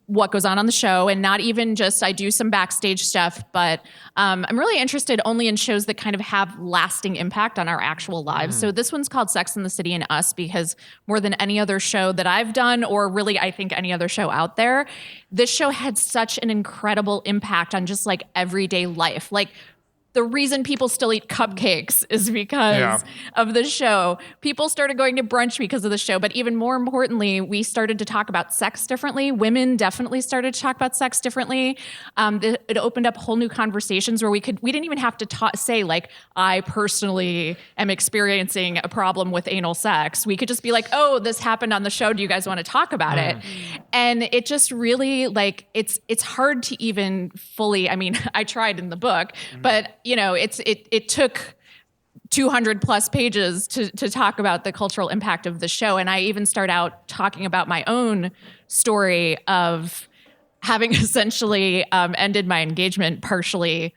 what goes on the show and not even just I do some backstage stuff, but I'm really interested only in shows that kind of have lasting impact on our actual lives. So this one's called Sex and the City and Us because more than any other show that I've done, or really I think any other show out there, this show had such an incredible impact on just like everyday life. Like the reason people still eat cupcakes is because of the show. People started going to brunch because of the show, but even more importantly, we started to talk about sex differently. Women definitely started to talk about sex differently. It opened up whole new conversations where we didn't even have to say like, I personally am experiencing a problem with anal sex. We could just be like, oh, this happened on the show. Do you guys want to talk about it? And it just really like, it's hard to even fully, I mean, I tried in the book, but you know, it took 200 plus pages to talk about the cultural impact of the show. And I even start out talking about my own story of having essentially ended my engagement partially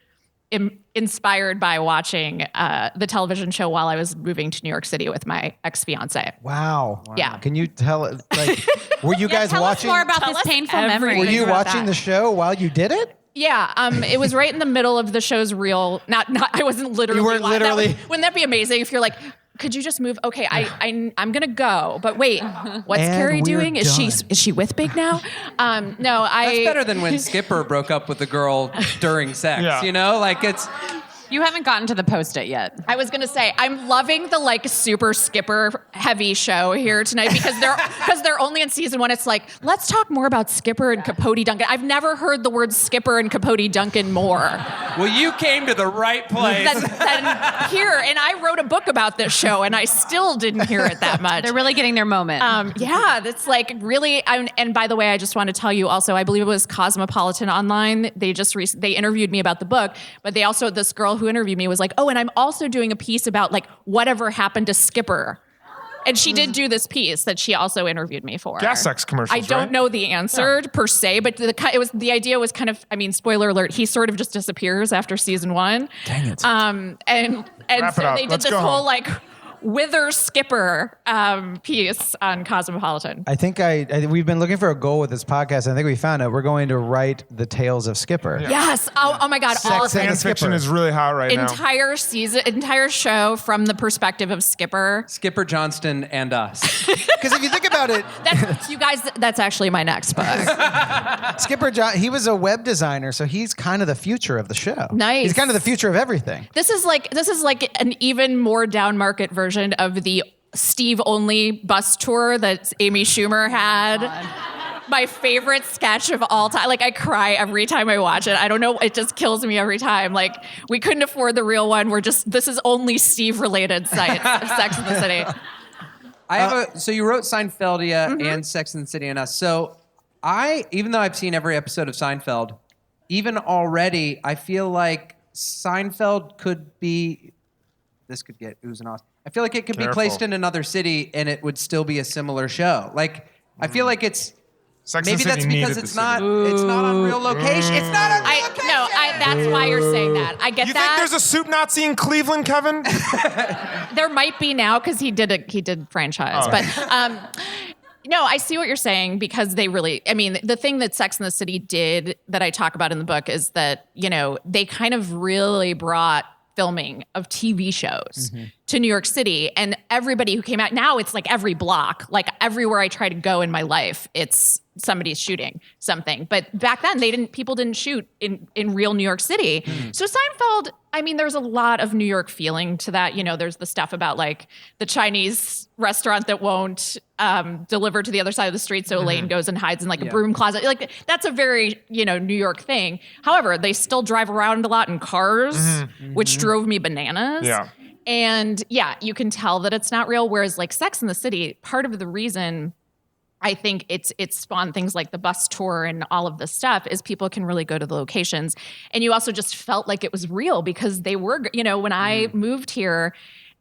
inspired by watching the television show while I was moving to New York City with my ex-fiance. Wow. Yeah. Can you tell, like, were you guys Tell watching? us more about Tell this us painful everything. memory. Were you about watching that. the show while you did it? Yeah, it was right in the middle of the show's reel. Not. I wasn't literally. You weren't live. literally- Wouldn't that be amazing if you're like, could you just move? Okay, I'm gonna go. But wait, what's And Carrie we're doing? Is done. she with Big now? No, That's better than when Skipper broke up with a girl during sex. Yeah. You know, like it's. You haven't gotten to the post-it yet. I was gonna say I'm loving the like super Skipper heavy show here tonight because they're only in season 1. It's like let's talk more about Skipper and Capote Duncan. I've never heard the words Skipper and Capote Duncan more Well, you came to the right place. than here. And I wrote a book about this show, and I still didn't hear it that much. They're really getting their moment. Yeah, that's like really. And by the way, I just want to tell you also, I believe it was Cosmopolitan Online. They just they interviewed me about the book, but they also this girl who interviewed me was like, oh, and I'm also doing a piece about like whatever happened to Skipper. And she did do this piece that she also interviewed me for. Gas sex commercials, I don't right? know the answer per se, but the idea was kind of, I mean, spoiler alert, he sort of just disappears after season 1. Dang it. And Wrap it so up. they did Let's this go whole home. like Wither Skipper piece on Cosmopolitan. I think we've been looking for a goal with this podcast. I think we found it. We're going to write the tales of Skipper. Yes. Oh my God. All of Sex and it. Fan fiction Skipper. is really hot right now. Entire season, entire show from the perspective of Skipper. Skipper Johnston and us. Because if you think about it, That's, you guys, that's actually my next book. Skipper John, he was a web designer, so he's kind of the future of the show. Nice. He's kind of the future of everything. This is like an even more down market version of the Steve only bus tour that Amy Schumer had. My favorite sketch of all time. Like, I cry every time I watch it. I don't know. It just kills me every time. Like, we couldn't afford the real one. This is only Steve related sites of Sex and the City. So you wrote Seinfeldia and Sex and the City and Us. So even though I've seen every episode of Seinfeld, even already, I feel like Seinfeld could be, this could get oohs and ahs. I feel like it could be placed in another city and it would still be a similar show. Like, I feel like it's, Sex maybe and the that's City because needed it's the not, city. it's not on real location. It's not on real location. That's why you're saying that. I get You that. think there's a soup Nazi in Cleveland, Kevin? There might be now because he did franchise, Oh. but no, I see what you're saying because they really. I mean, the thing that Sex and the City did that I talk about in the book is that they kind of really brought filming of TV shows to New York City, and everybody who came out now, it's like every block, like everywhere I try to go in my life, it's somebody's shooting something. But back then, people didn't shoot in real New York City. So Seinfeld, I mean, there's a lot of New York feeling to that. There's the stuff about like the Chinese restaurant that won't deliver to the other side of the street, so Elaine goes and hides in like a broom closet. Like that's a very New York thing. However, they still drive around a lot in cars, which drove me bananas. Yeah. And yeah, you can tell that it's not real. Whereas like Sex and the City, part of the reason I think it's spawned things like the bus tour and all of this stuff is people can really go to the locations. And you also just felt like it was real because they were, when I moved here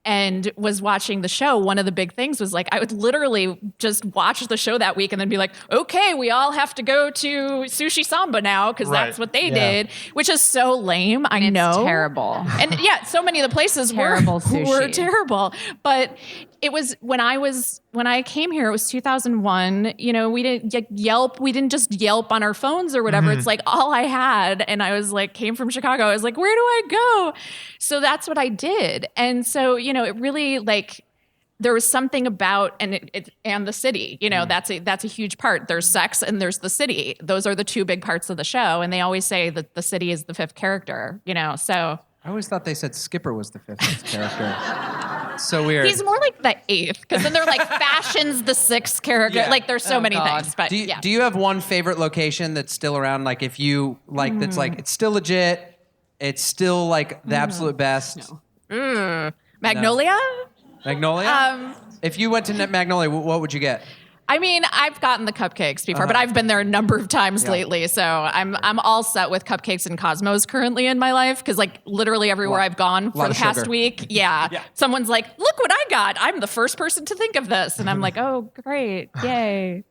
and was watching the show, one of the big things was like, I would literally just watch the show that week and then be like, okay, we all have to go to Sushi Samba now because Right. that's what they did, which is so lame. I It's know. terrible. And yeah, so many of the places Terrible were sushi. terrible. But it was when I came here, it was 2001. We didn't Yelp. We didn't just Yelp on our phones or whatever. It's like all I had. And I was like, came from Chicago. I was like, where do I go? So that's what I did. And so, it really like, there was something about, and the city, that's a huge part. There's sex and there's the city. Those are the two big parts of the show. And they always say that the city is the fifth character, so. I always thought they said Skipper was the fifth character. So weird. He's more like the eighth, because then they're like fashion's the sixth character. Yeah. Like there's so many God. things. But Do you have one favorite location that's still around? Like if you like, that's like it's still legit. It's still like the absolute best. Magnolia? Magnolia. If you went to Magnolia, what would you get? I mean, I've gotten the cupcakes before, but I've been there a number of times lately. So I'm all set with cupcakes and Cosmos currently in my life because like literally everywhere I've gone for lot the of past sugar. week, someone's like, "Look what I got! I'm the first person to think of this," and I'm like, "Oh, great, yay!"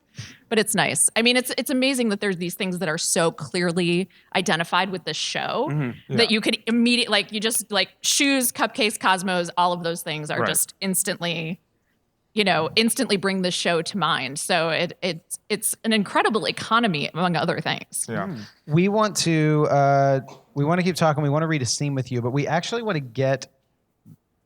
But it's nice. I mean, it's amazing that there's these things that are so clearly identified with this show that you could immediately like you just like shoes, cupcakes, Cosmos, all of those things are just instantly bring this show to mind. So it's an incredible economy among other things. Yeah. We want to keep talking. We want to read a scene with you, but we actually want to get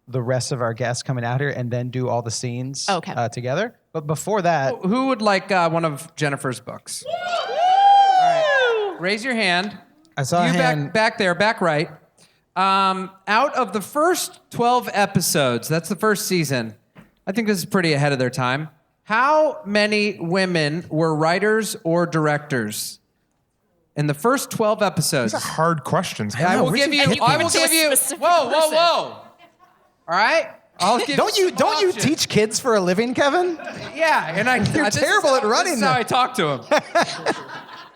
the rest of our guests coming out here and then do all the scenes together. But before that, Who would like one of Jennifer's books? All right. Raise your hand. I saw a you hand. back there, back right. Out of the first 12 episodes, that's the first season. I think this is pretty ahead of their time. How many women were writers or directors in the first 12 episodes? These are hard questions. I will give you. I will give you. Whoa! All right. I'll give don't you you options. teach kids for a living, Kevin? Yeah, and You're terrible at running This is how them. I talk to him.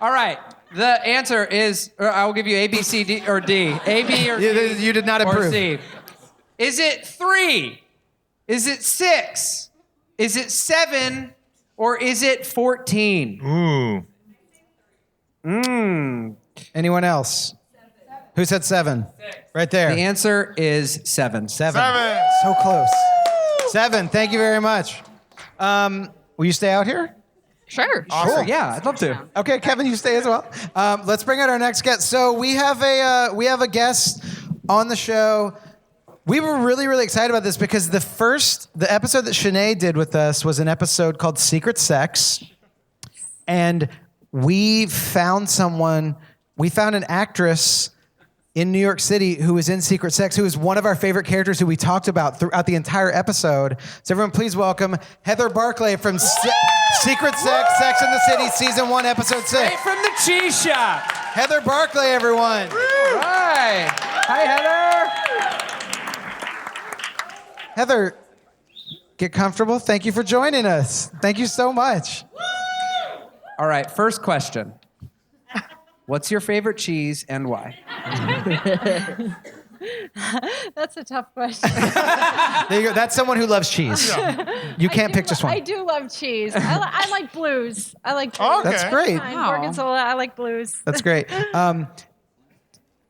All right. The answer is, or I will give you A, B, C, D, or D. A, B, or D. You did not or approve. C. Is it 3? Is it 6? Is it 7? Or is it 14? Ooh. Anyone else? Who said 7? Right there. The answer is 7. 7. Seven. So close. 7. Thank you very much. Will you stay out here? Sure. Sure, yeah, I'd love to. Okay, Kevin, you stay as well. Let's bring out our next guest. So we have a guest on the show. We were really, really excited about this because the episode that Chinae did with us was an episode called Secret Sex. And we found an actress in New York City who was in Secret Sex, who is one of our favorite characters who we talked about throughout the entire episode. So everyone please welcome Heather Barclay from Secret Sex, Sex and the City, Season 1, Episode 6. Straight from the cheese shop. Heather Barclay, everyone. All right. Hi, Heather. Heather, get comfortable. Thank you for joining us. Thank you so much. All right, first question. What's your favorite cheese and why? That's a tough question. There you go. That's someone who loves cheese. You can't pick just one. I do love cheese. I like blues. I like blues. Oh, okay. That's great. I'm Gorgonzola. I like blues. That's great.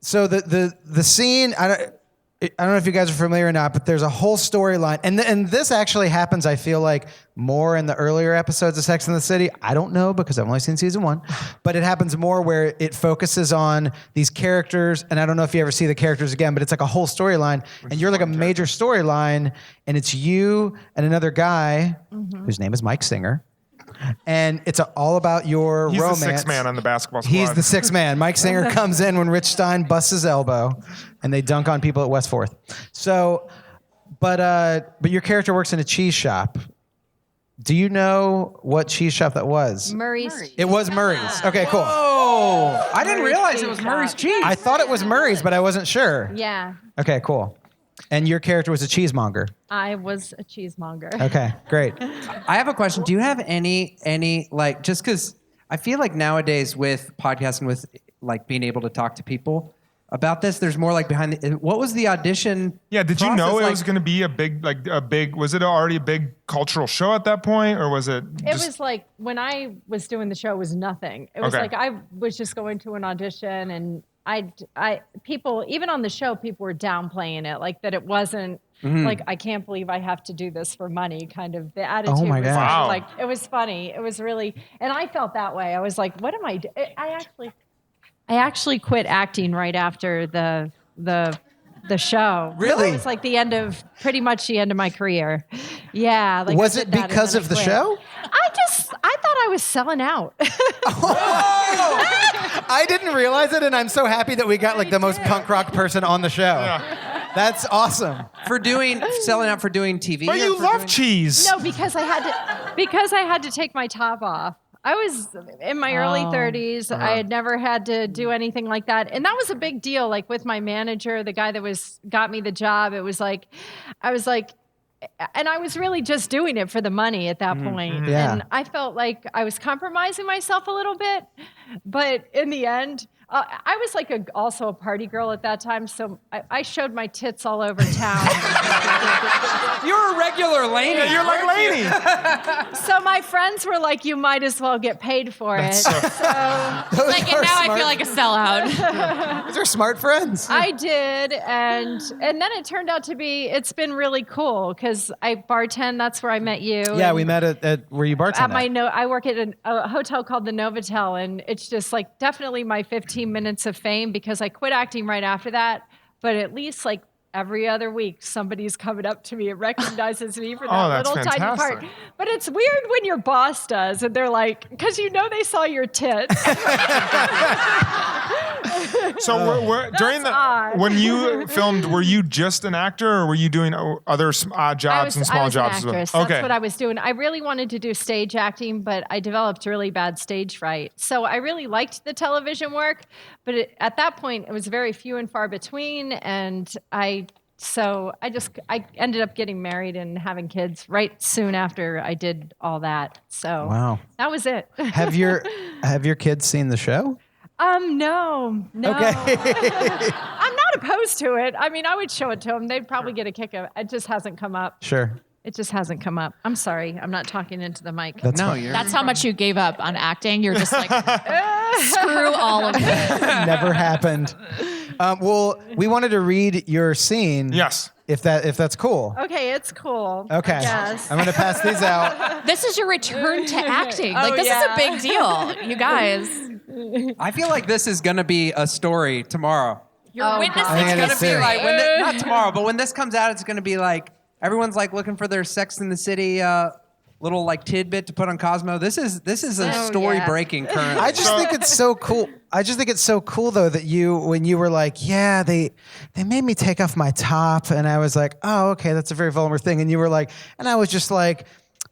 So the scene, I don't know if you guys are familiar or not, but there's a whole storyline. And this actually happens, I feel like, more in the earlier episodes of Sex and the City. I don't know because I've only seen season 1. But it happens more where it focuses on these characters. And I don't know if you ever see the characters again, but it's like a whole storyline. And you're like a major storyline. And it's you and another guy whose name is Mike Singer. And it's all about your He's romance. the sixth man on the basketball squad. He's the sixth man. Mike Singer comes in when Rich Stein busts his elbow, and they dunk on people at West 4th. So, but your character works in a cheese shop. Do you know what cheese shop that was? Murray's. It was Murray's. Okay, cool. Oh, I didn't Murray's realize it cheese was shop. Murray's cheese. I thought it was Murray's, but I wasn't sure. Yeah, Okay, cool. And your character was a cheesemonger. I was a cheesemonger. Okay, great. I have a question. Do you have any like, just because I feel like nowadays with podcasting, with like being able to talk to people about this, there's more like behind the, what was the audition? Yeah, did you know process it like? was going to be was it already a big cultural show at that point, or was it It was like when I was doing the show, it was nothing. It was Okay. like I was just going to an audition, and people, even on the show, people were downplaying it, like that it wasn't like, I can't believe I have to do this for money, kind of the attitude. Oh my was gosh. Wow. like, it was funny. It was really, and I felt that way. I was like, what am I doing? I actually quit acting right after the show. Really? It was like pretty much the end of my career. Yeah. Like Was I it did that and because then of I the quit. show? I thought I was selling out. I didn't realize it, and I'm so happy that we got like the most punk rock person on the show. That's awesome. Selling out for doing TV? But or you for love doing- cheese. No, because I had to take my top off. I was in my early 30s. I had never had to do anything like that. And that was a big deal. Like with my manager, the guy that got me the job, it was like, I was like, and I was really just doing it for the money at that point. Yeah. And I felt like I was compromising myself a little bit. But in the end, I was like also a party girl at that time. So I showed my tits all over town. You're a regular lady. Yeah, you're like Laney. So my friends were like, you might as well get paid for it. So Those Like, are and now I smart- feel like a sellout. Those are smart friends. I did, and then it turned out to be, it's been really cool because I bartend. That's where I met you. Yeah, and we met at where you bartended. at my I work at a hotel called the Novotel, and it's just like definitely my 15 minutes of fame because I quit acting right after that. But at least like every other week, somebody's coming up to me and recognizes me for that Oh, that's little tiny fantastic. part. But it's weird when your boss does, and they're like, because they saw your tits. So during odd. when you filmed, were you just an actor, or were you doing other odd jobs and small I was jobs? an actress. That's what I was doing. I really wanted to do stage acting, but I developed really bad stage fright. So I really liked the television work, but at that point, it was very few and far between. And I ended up getting married and having kids right soon after I did all that. So Wow. that was it. Have your kids seen the show? No. Okay. I'm not opposed to it. I mean, I would show it to them. They'd probably get a kick of it. It just hasn't come up. Sure. It just hasn't come up. I'm sorry. I'm not talking into the mic. That's No, fine. you're. That's how much you gave up on acting. You're just like, screw all of it. Never happened. Well, we wanted to read your scene. Yes. If that's cool. Okay, it's cool. Okay. Yes. I'm gonna pass these out. This is your return to acting. This is a big deal, you guys. I feel like this is gonna be a story tomorrow. You're witnessing I think It's it's gonna be serious. like not tomorrow, but when this comes out, it's gonna be like everyone's like looking for their Sex in the City little like tidbit to put on Cosmo. This is a story breaking current. I just think it's so cool. I just think it's so cool though that when you were like, yeah, they made me take off my top, and I was like, oh, okay, that's a very vulnerable thing, and you were like, and I was just like,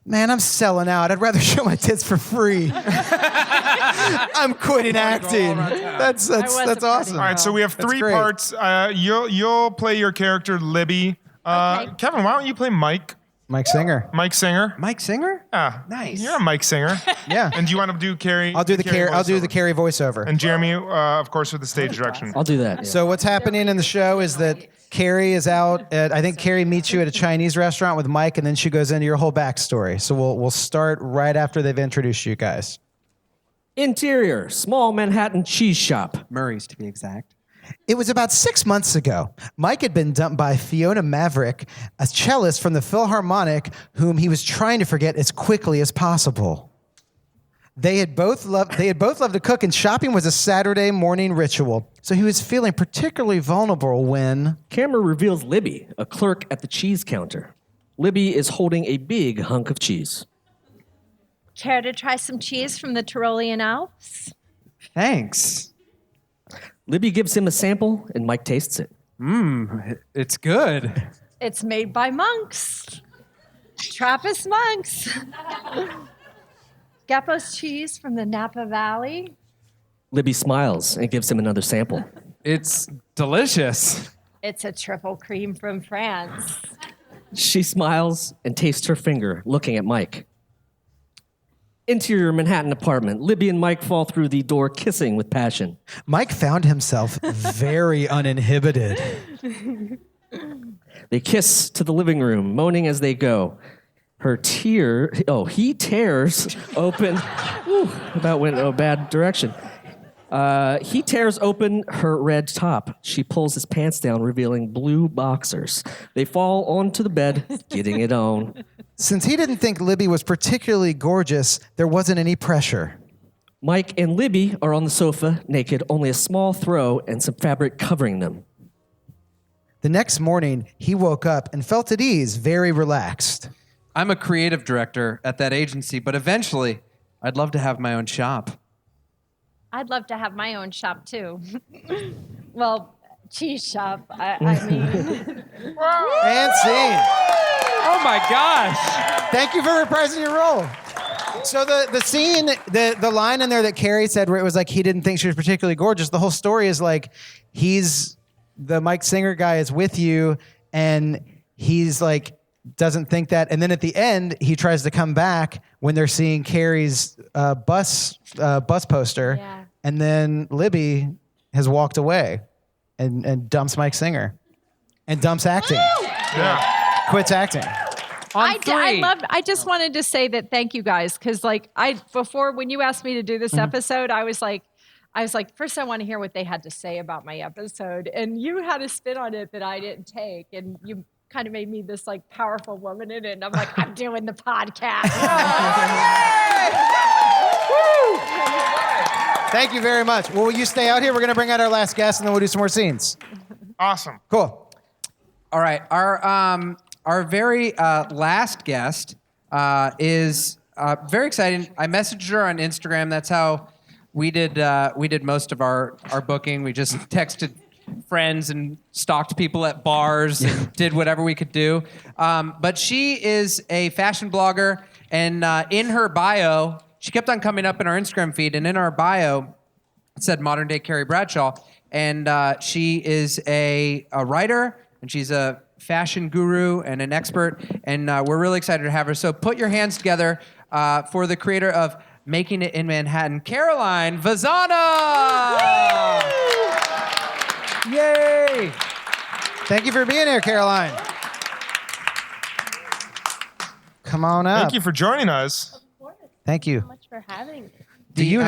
man, I'm selling out. I'd rather show my tits for free. I'm quitting acting. That's awesome. All right, so we have three great. parts. You'll play your character Libby. Okay. Kevin, why don't you play Mike? Mike Singer. Mike Singer. Mike Singer? Yeah. Nice. You're a Mike Singer. Yeah. And do you want to do Carrie? I'll do the Carrie voiceover. And Jeremy, of course, with the stage direction. I'll do that. Yeah. So what's happening in the show is that Carrie is out at, I think Carrie meets you at a Chinese restaurant with Mike, and then she goes into your whole backstory. So we'll start right after they've introduced you guys. Interior, small Manhattan cheese shop. Murray's to be exact. It was about 6 months ago. Mike had been dumped by Fiona Maverick, a cellist from the Philharmonic, whom he was trying to forget as quickly as possible. They had both loved to cook, and shopping was a Saturday morning ritual. So he was feeling particularly vulnerable when Camera reveals Libby, a clerk at the cheese counter. Libby is holding a big hunk of cheese. Care to try some cheese from the Tyrolean Alps? Thanks. Libby gives him a sample, and Mike tastes it. It's good. It's made by monks. Trappist monks. Gappos cheese from the Napa Valley. Libby smiles and gives him another sample. It's delicious. It's a triple cream from France. She smiles and tastes her finger, looking at Mike. Interior Manhattan apartment. Libby and Mike fall through the door, kissing with passion. Mike found himself very uninhibited. They kiss to the living room, moaning as they go. He tears open. About went a bad direction. He tears open her red top. She pulls his pants down, revealing blue boxers. They fall onto the bed, getting it on. Since he didn't think Libby was particularly gorgeous, there wasn't any pressure. Mike and Libby are on the sofa, naked, only a small throw and some fabric covering them. The next morning, he woke up and felt at ease, very relaxed. I'm a creative director at that agency, but eventually, I'd love to have my own shop. I'd love to have my own shop too. Well, cheese shop. I mean, And scene. Oh my gosh. Thank you for reprising your role. So the scene, the line in there that Carrie said where it was like he didn't think she was particularly gorgeous, the whole story is like the Mike Singer guy is with you and he's like doesn't think that, and then at the end he tries to come back when they're seeing Carrie's bus poster, Yeah. and then Libby has walked away and dumps Mike Singer and dumps acting, quits acting. I just wanted to say that thank you guys, because like before when you asked me to do this episode, I was like, first I want to hear what they had to say about my episode, and you had a spin on it that I didn't take, and you kind of made me this like powerful woman in it, and I'm like, I'm doing the podcast. Thank you very much. Well, will you stay out here? We're going to bring out our last guest, and then we'll do some more scenes. Awesome. Cool. All right, our very last guest is very exciting. I messaged her on Instagram. That's how we did most of our booking. We just texted friends and stalked people at bars and did whatever we could do. But she is a fashion blogger, and in her bio, she kept on coming up in our Instagram feed, and in our bio, it said modern day Carrie Bradshaw, and she is a writer, and she's a fashion guru and an expert, and we're really excited to have her. So put your hands together for the creator of Making It in Manhattan, Caroline Vazzana! Yay! Thank you for being here, Caroline. Come on up. Thank you for joining us. Thank you. So much for having me. Do you?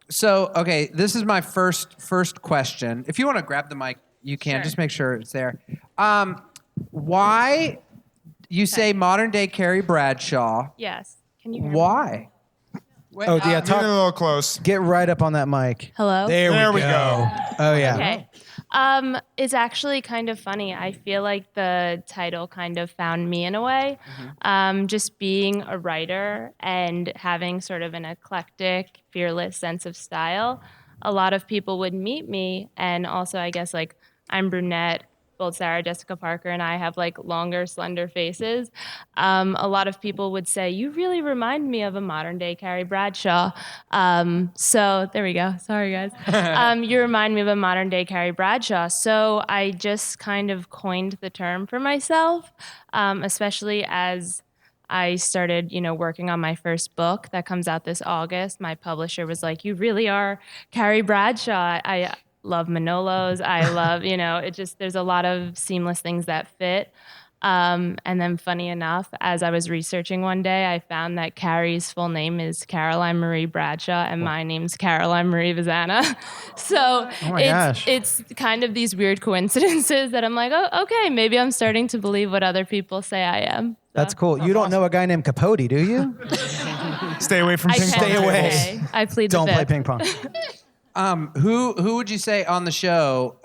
So, okay, this is my first question. If you want to grab the mic, you can. Sure. Just make sure it's there. Why you say modern day Carrie Bradshaw? Yes. Can you hear me? Why? Oh, yeah, Get a little close. Get right up on that mic. Hello? There we go. Oh, yeah. Okay. It's actually kind of funny. I feel like the title kind of found me in a way. Just being a writer and having sort of an eclectic, fearless sense of style. A lot of people would meet me, and also I guess like I'm brunette. Both Sarah Jessica Parker and I have like longer, slender faces. A lot of people would say, you really remind me of a modern day Carrie Bradshaw. So there we go. Sorry, guys. You remind me of a modern day Carrie Bradshaw. So I just kind of coined the term for myself, especially as I started, working on my first book that comes out this August. My publisher was like, you really are Carrie Bradshaw. I love Manolos. I love, there's a lot of seamless things that fit. And then funny enough, as I was researching one day, I found that Carrie's full name is Caroline Marie Bradshaw and my name's Caroline Marie Vazzana. So it's kind of these weird coincidences that I'm like, oh, okay, maybe I'm starting to believe what other people say I am. So. That's cool. You don't know a guy named Capote, do you? Stay away from I ping pong. can't Stay away. say. I plead the Don't play fifth. ping pong. Who would you say on the show?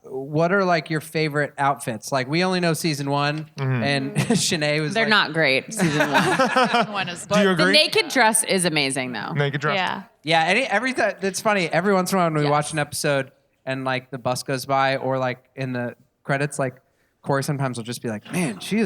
What are like your favorite outfits? Like we only know season 1, and Chinae was. They're like, not great. Season 1. One is Do you agree? The naked dress is amazing though. Naked dress. Yeah. Yeah, it's funny. Every once in a while when we watch an episode and like the bus goes by, or like in the credits, like Cory sometimes will just be like, "Man, she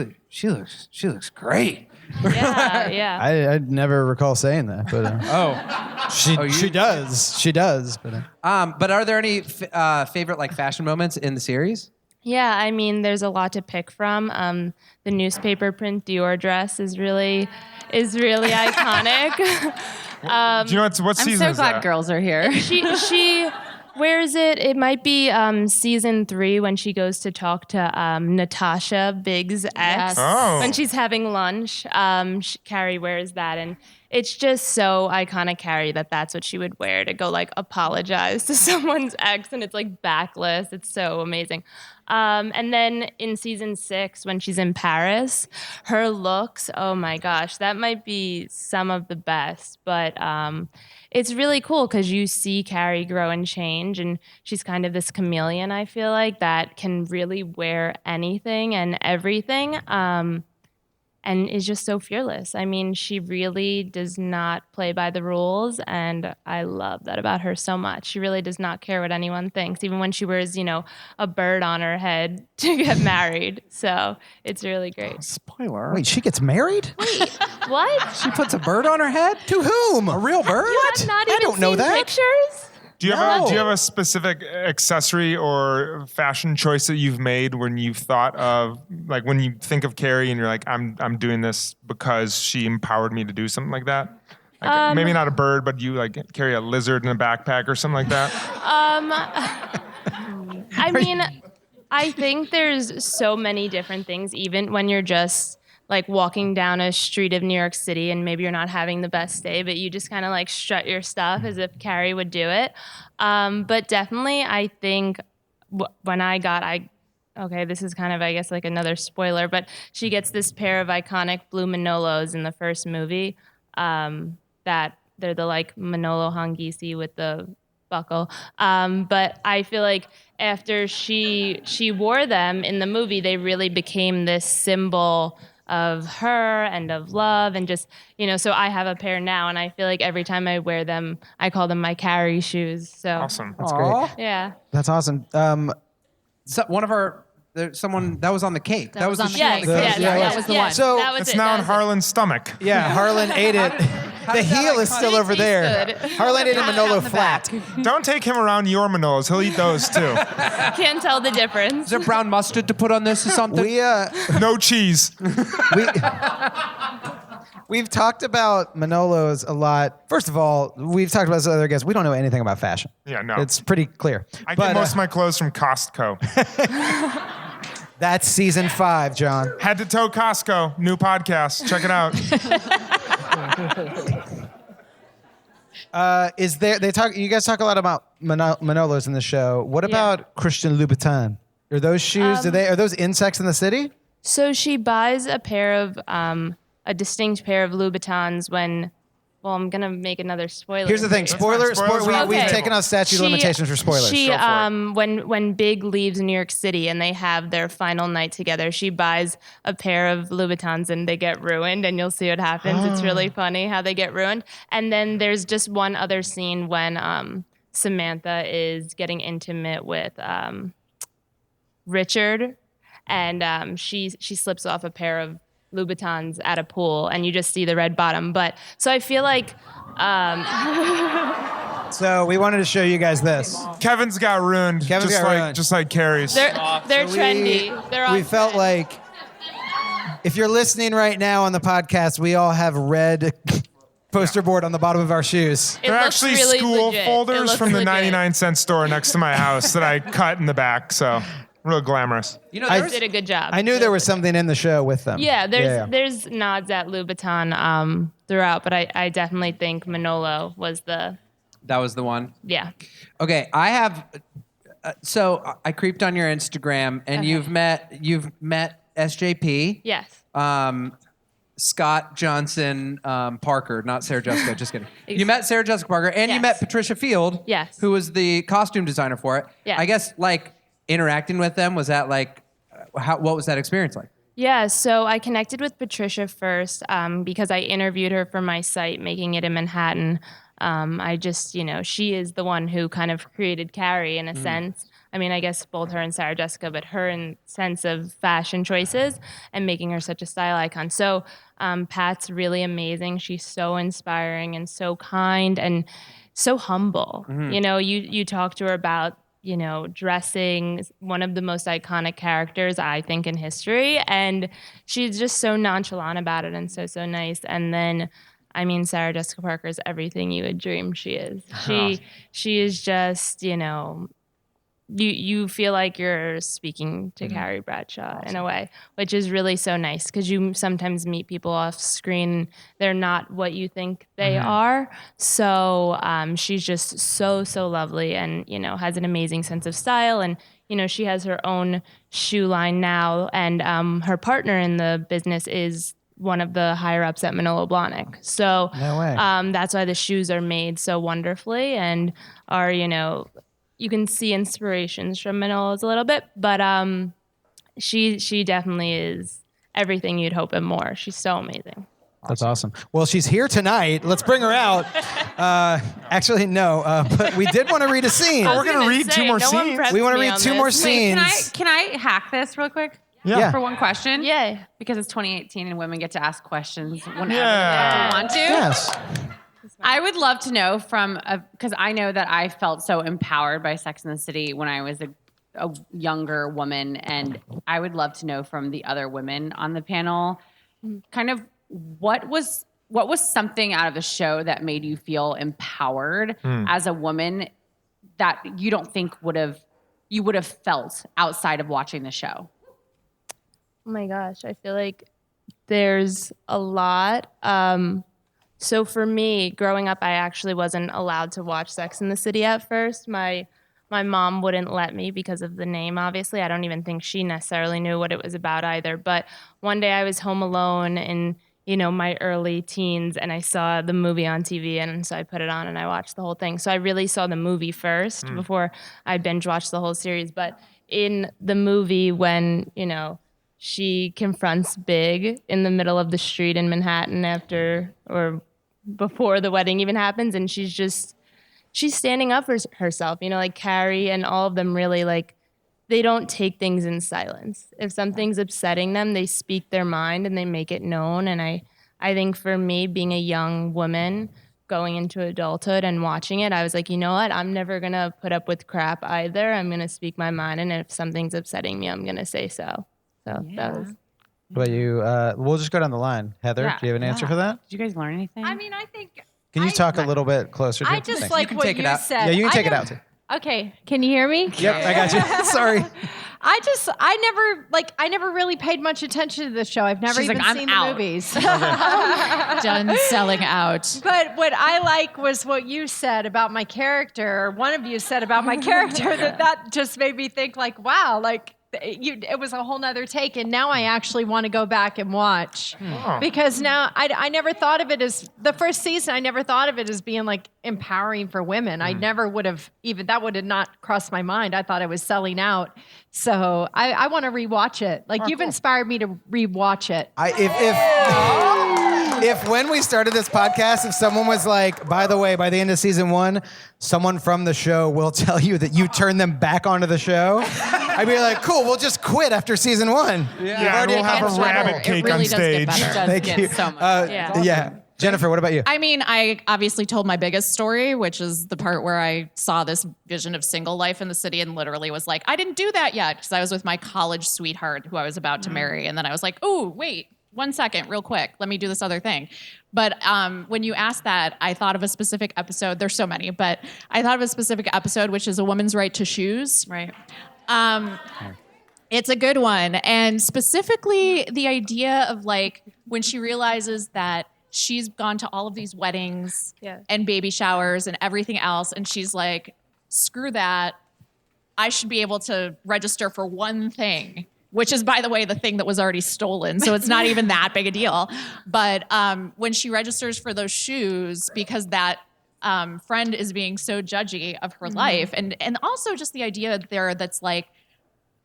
looks great." Yeah. I never recall saying that, but she does. She does. But are there any favorite like fashion moments in the series? Yeah, I mean, there's a lot to pick from. The newspaper print Dior dress is really iconic. Do you know what I'm season so is glad that? girls are here. She where is it? It might be season 3 when she goes to talk to Natasha, Big's ex. Yes. Oh. When she's having lunch, Carrie wears that, and it's just so iconic, Carrie, that's what she would wear to go like apologize to someone's ex, and it's like backless. It's so amazing. And then in season 6, when she's in Paris, her looks, oh my gosh, that might be some of the best. But it's really cool because you see Carrie grow and change, and she's kind of this chameleon, I feel like, that can really wear anything and everything. And is just so fearless. I mean, she really does not play by the rules, and I love that about her so much. She really does not care what anyone thinks, even when she wears, a bird on her head to get married. So it's really great. Spoiler. Wait, she gets married? What? She puts a bird on her head? To whom? A real bird? You have not I even don't know seen that. pictures? Do you have a specific accessory or fashion choice that you've made when you've thought of, like when you think of Carrie and you're like, I'm doing this because she empowered me to do something like that? Like, maybe not a bird, but you like carry a lizard in a backpack or something like that? I mean, I think there's so many different things, even when you're just like walking down a street of New York City and maybe you're not having the best day, but you just kind of like strut your stuff as if Carrie would do it. But definitely, I think when okay, this is kind of, I guess, like another spoiler, but she gets this pair of iconic blue Manolos in the first movie that they're the like Manolo Hangisi with the buckle. But I feel like after she wore them in the movie, they really became this symbol of her and of love and just, so I have a pair now, and I feel like every time I wear them, I call them my Carrie shoes. So Awesome. That's great. yeah. That's awesome. So someone that was on the cake. That was on the the shoe on cake. the cake. That was the one. So that was It's it, now that in was it. Harlan's stomach. yeah, Harlan ate it. The heel is still over there. good. Harlan ate a Manolo flat. Don't take him around your Manolos. He'll eat those too. Can't tell the difference. Is there brown mustard to put on this or something? No cheese. We've talked about Manolos a lot. First of all, we've talked about this with other guests. We don't know anything about fashion. Yeah, no. It's pretty clear. I get most of my clothes from Costco. That's season 5, John. Head to toe Costco. New podcast. Check it out. Is there? You guys talk a lot about Manolos in the show. What about Christian Louboutin? Are those shoes? Are those in Sex in the City? So she buys a pair of a distinct pair of Louboutins when. Well, I'm gonna make another spoiler. Here's the thing. Spoilers. We've taken out statute of limitations for spoilers. She when Big leaves New York City and they have their final night together, she buys a pair of Louboutins and they get ruined, and you'll see what happens. It's really funny how they get ruined. And then there's just one other scene when Samantha is getting intimate with Richard, and she slips off a pair of Louboutins at a pool, and you just see the red bottom. But so I feel like. So we wanted to show you guys this. Kevin's got ruined. Just like Carrie's. They're trendy. They're all. We felt like if you're listening right now on the podcast, we all have red poster board on the bottom of our shoes. It They're looks actually really school legit. folders from the legit. 99-cent store next to my house that I cut in the back. So real glamorous. You know, I did a good job. I knew there was something in the show with them. Yeah, there's nods at Louboutin throughout, but I definitely think Manolo was that was the one. yeah. Okay, I have. So I creeped on your Instagram, and you've met SJP. Yes. Scott Johnson Parker, not Sarah Jessica. Just kidding. You met Sarah Jessica Parker, and you Yes. met Patricia Field. Yes. Who was the costume designer for it. Yes. I guess interacting with them, was that what was that experience like? Yeah, so I connected with Patricia first because I interviewed her for my site, Making It in Manhattan. I just, she is the one who kind of created Carrie in a sense. I mean, I guess both her and Sarah Jessica, but her in sense of fashion choices and making her such a style icon. So Pat's really amazing. She's so inspiring and so kind and so humble. You talk to her about dressing one of the most iconic characters, I think, in history. And she's just so nonchalant about it and so nice. And then, I mean, Sarah Jessica Parker is everything you would dream she is. She is just, you feel like you're speaking to Carrie Bradshaw in a way, which is really so nice because you sometimes meet people off screen. They're not what you think they are. So she's just so lovely and, has an amazing sense of style. And, she has her own shoe line now. And her partner in the business is one of the higher ups at Manolo Blahnik. So No way. That's why the shoes are made so wonderfully and are, you can see inspirations from Manolo's a little bit, but she definitely is everything you'd hope and more. She's so amazing. That's awesome. Well, she's here tonight. Let's bring her out. Actually, no, but we did want to read a scene. We're going to read two more scenes. We want to read two more scenes. Wait, can I hack this real quick? Yeah. For one question? Yeah. Because it's 2018 and women get to ask questions whenever Yeah. they want to. Yes. I would love to know because I know that I felt so empowered by Sex and the City when I was a younger woman, and I would love to know from the other women on the panel, kind of what was something out of the show that made you feel empowered as a woman that you don't think you would have felt outside of watching the show? Oh my gosh, I feel like there's a lot. So for me, growing up, I actually wasn't allowed to watch Sex and the City at first. My mom wouldn't let me because of the name, obviously. I don't even think she necessarily knew what it was about either. But one day I was home alone in, my early teens, and I saw the movie on TV, and so I put it on and I watched the whole thing. So I really saw the movie first before I binge watched the whole series. But in the movie, when, she confronts Big in the middle of the street in Manhattan after or before the wedding even happens, and she's standing up for herself, like Carrie and all of them really, they don't take things in silence. If something's upsetting them, they speak their mind and they make it known. And I think for me, being a young woman going into adulthood and watching it, I was like, you know what? I'm never going to put up with crap either. I'm going to speak my mind. And if something's upsetting me, I'm going to say so. So that was... But we'll just go down the line. Heather, do you have an answer for that? Did you guys learn anything? I mean, I think. Can you talk a little bit closer? I just like what you said. Yeah, you can take it don't- out too. Okay, can you hear me? Yep, I got you. Sorry. I never really paid much attention to the show. I've never She's even like, "I'm seen out." the movies. Done selling out. But what I like was what you said about my character, or one of you said about my character, that just made me think like, wow, like it was a whole nother take. And now I actually want to go back and watch because now I never thought of it as the first season. I never thought of it as being like empowering for women. I never would have that would have not crossed my mind. I thought I was selling out. So I want to rewatch it. Like you've inspired me to rewatch it. If when we started this podcast, if someone was like, by the way, by the end of season 1, someone from the show will tell you that you turned them back onto the show, I'd be like, cool, we'll just quit after season 1. Yeah, and we'll have a rabbit cake really on does get stage. better. It does Thank get you. so much. Yeah. Jennifer, what about you? I mean, I obviously told my biggest story, which is the part where I saw this vision of single life in the city and literally was like, I didn't do that yet because I was with my college sweetheart who I was about to marry. And then I was like, oh, wait, 1 second, real quick. Let me do this other thing. But when you asked that, I thought of a specific episode. There's so many, but I thought of a specific episode, which is A Woman's Right to Shoes. Right. It's a good one. And specifically the idea of like when she realizes that she's gone to all of these weddings and baby showers and everything else. And she's like, screw that. I should be able to register for one thing, which is, by the way, the thing that was already stolen. So it's not even that big a deal. But when she registers for those shoes, because that friend is being so judgy of her life. And also just the idea there that's like,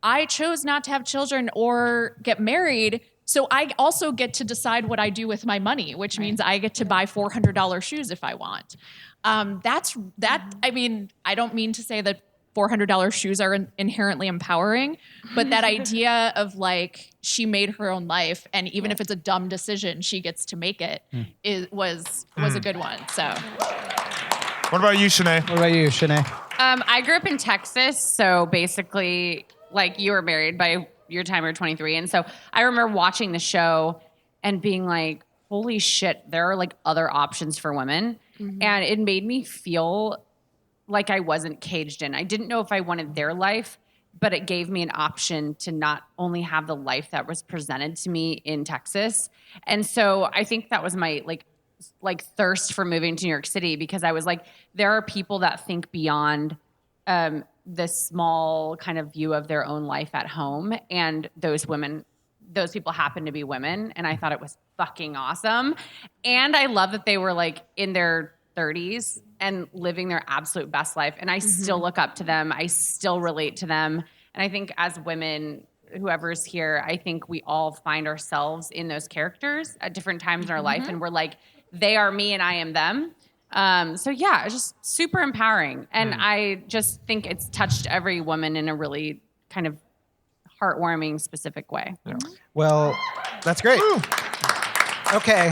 I chose not to have children or get married, so I also get to decide what I do with my money, which means I get to buy $400 shoes if I want. I mean, I don't mean to say that $400 shoes are inherently empowering, but that idea of like she made her own life, and even if it's a dumb decision, she gets to make it. Was a good one. So, What about you, Chinae? I grew up in Texas, so basically, like you were married by your time you were 23, and so I remember watching the show and being like, "Holy shit, there are like other options for women," and it made me feel like I wasn't caged in. I didn't know if I wanted their life, but it gave me an option to not only have the life that was presented to me in Texas. And so I think that was my like thirst for moving to New York City, because I was like, there are people that think beyond this small kind of view of their own life at home. And those people happen to be women. And I thought it was fucking awesome. And I love that they were like in their 30s and living their absolute best life. And I still look up to them. I still relate to them. And I think as women, whoever's here, I think we all find ourselves in those characters at different times in our life. And we're like, they are me and I am them. So yeah, it's just super empowering. And I just think it's touched every woman in a really kind of heartwarming, specific way. Yeah. Well, that's great. Okay.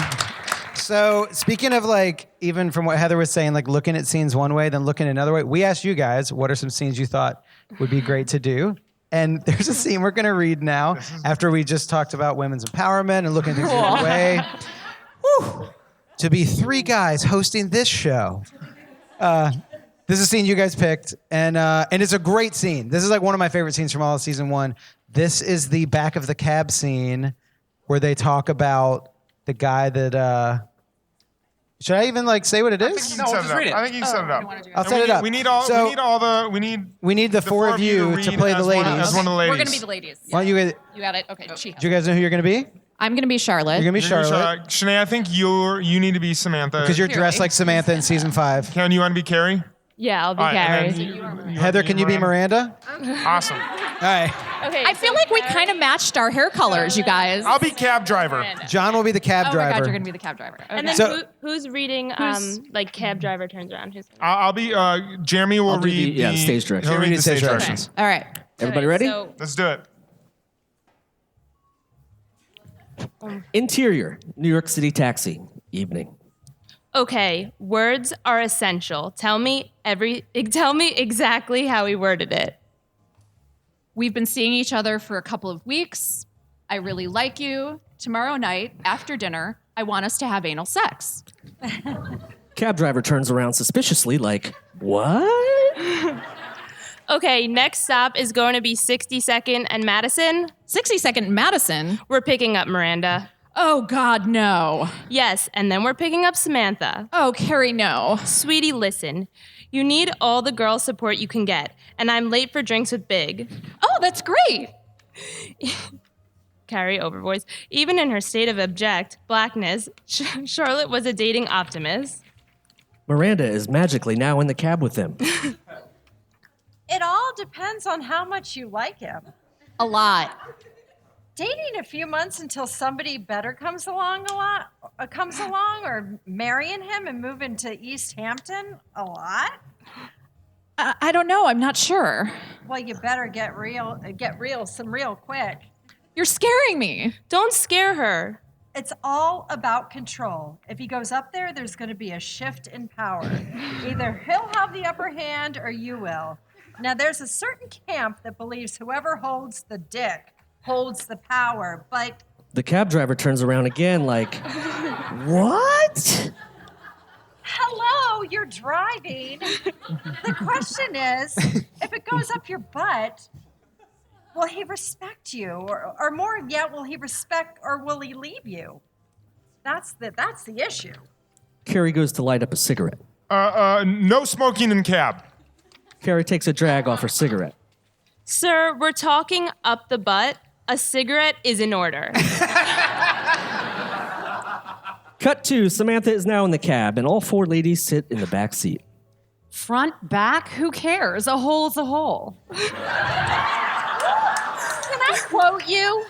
So speaking of like, even from what Heather was saying, like looking at scenes one way, then looking another way, we asked you guys, what are some scenes you thought would be great to do? And there's a scene we're going to read now after we just talked about women's empowerment and looking at things the other way. Whew. To be 3 guys hosting this show. This is a scene you guys picked, and it's a great scene. This is like one of my favorite scenes from all of season 1. This is the back of the cab scene where they talk about the guy that. Should I even like say what it is? I think you can set it up. I think you can set it up. I'll set it up. We need the 4 of you to play the ladies. As one of the ladies. We're going to be the ladies. Why don't you guys? You got it? Okay. Do you guys know who you're going to be? I'm going to be Charlotte. You're going to be Charlotte. Chinae, I think you need to be Samantha. Because you're dressed like Samantha in season 5. Ken, you want to be Carrie? Yeah, I'll be All right, Carrie. Heather, can you be Miranda? Awesome. All right. Okay. I feel like we kind of matched our hair colors, you guys. I'll be cab driver. John will be the cab Oh driver. my God, you're going to be the cab driver. Okay. And then So- who's reading like cab driver turns around? Who's I'll be. Jeremy will I'll do read the stage direction. He'll read the stage direction. directions. All right. Everybody ready? So, Let's do it. Interior, New York City taxi, evening. okay, words are essential. Tell me exactly how he worded it. We've been seeing each other for a couple of weeks. I really like you. Tomorrow night, after dinner, I want us to have anal sex. Cab driver turns around suspiciously like, what? Okay, next stop is going to be 62nd and Madison. 62nd Madison? We're picking up Miranda. Oh, God, no. Yes, and then we're picking up Samantha. Oh, Carrie, no. Sweetie, listen. You need all the girl support you can get, and I'm late for drinks with Big. Oh, that's great. Carrie over voice. Even in her state of abject blackness, Charlotte was a dating optimist. Miranda is magically now in the cab with them. It all depends on how much you like him. A lot. Dating a few months until somebody better comes along, or marrying him and moving to East Hampton, a lot. I don't know. I'm not sure. Well, you better get real quick. You're scaring me. Don't scare her. It's all about control. If he goes up there, there's going to be a shift in power. Either he'll have the upper hand or you will. Now, there's a certain camp that believes whoever holds the dick holds the power, but... The cab driver turns around again like, what? Hello, you're driving. The question is, if it goes up your butt, will he respect you? Or more yet, will he respect or will he leave you? That's the issue. Carrie goes to light up a cigarette. No smoking in cab. Carrie takes a drag off her cigarette. Sir, we're talking up the butt. A cigarette is in order. Cut to Samantha is now in the cab, and all four ladies sit in the back seat. Front, back, who cares? A hole's a hole. Can I quote you?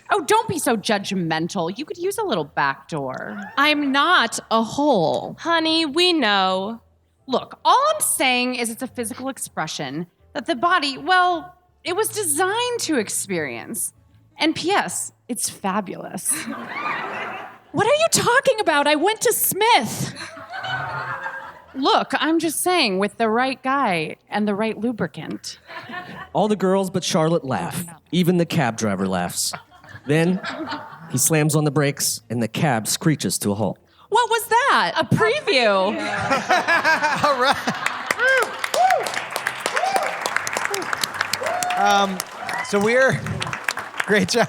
Oh, don't be so judgmental. You could use a little backdoor. I'm not a hole. Honey, we know. Look, all I'm saying is it's a physical expression that the body, well, it was designed to experience. And P.S., it's fabulous. What are you talking about? I went to Smith. Look, I'm just saying, with the right guy and the right lubricant. All the girls but Charlotte laugh. Even the cab driver laughs. Then he slams on the brakes, and the cab screeches to a halt. What was that? A preview. All right. So we're... Great job.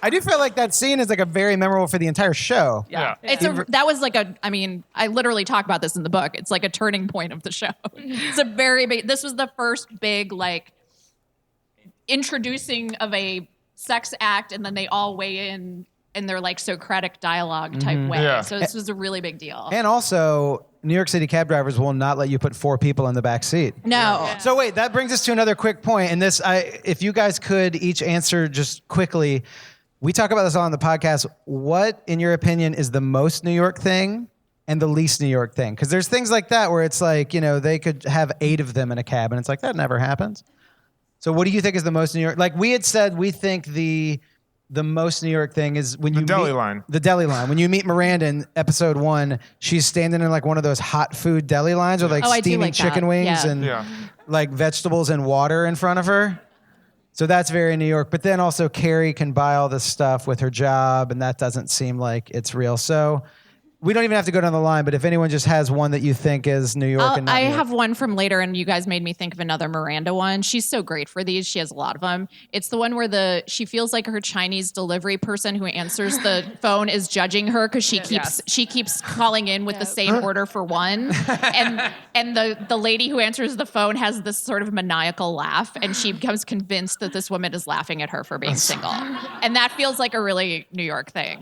I do feel like that scene is like a very memorable for the entire show. Yeah. That was like I literally talk about this in the book. It's like a turning point of the show. It's a very big, this was the first big like introducing of a sex act, and then they all weigh in their like Socratic dialogue type way. Yeah. So this was a really big deal. And also, New York City cab drivers will not let you put 4 people in the back seat. No. So wait, that brings us to another quick point. And this, if you guys could each answer just quickly, we talk about this all on the podcast. What, in your opinion, is the most New York thing and the least New York thing? Because there's things like that where it's like, you know, they could have 8 of them in a cab, and it's like, that never happens. So what do you think is the most New York? Like we had said, we think the most New York thing is when you deli line. The deli line. When you meet Miranda in episode 1, she's standing in like one of those hot food deli lines with like steaming chicken wings and like vegetables and water in front of her. So that's very New York. But then also Carrie can buy all this stuff with her job, and that doesn't seem like it's real. So we don't even have to go down the line, but if anyone just has one that you think is New York and not I New York. have one from later, and you guys made me think of another Miranda one. She's so great for these. She has a lot of them. It's the one where she feels like her Chinese delivery person who answers the phone is judging her because she keeps calling in with the same order for one. And the lady who answers the phone has this sort of maniacal laugh, and she becomes convinced that this woman is laughing at her for being single. And that feels like a really New York thing.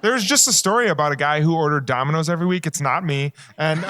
There's just a story about a guy who ordered Domino's every week. It's not me. And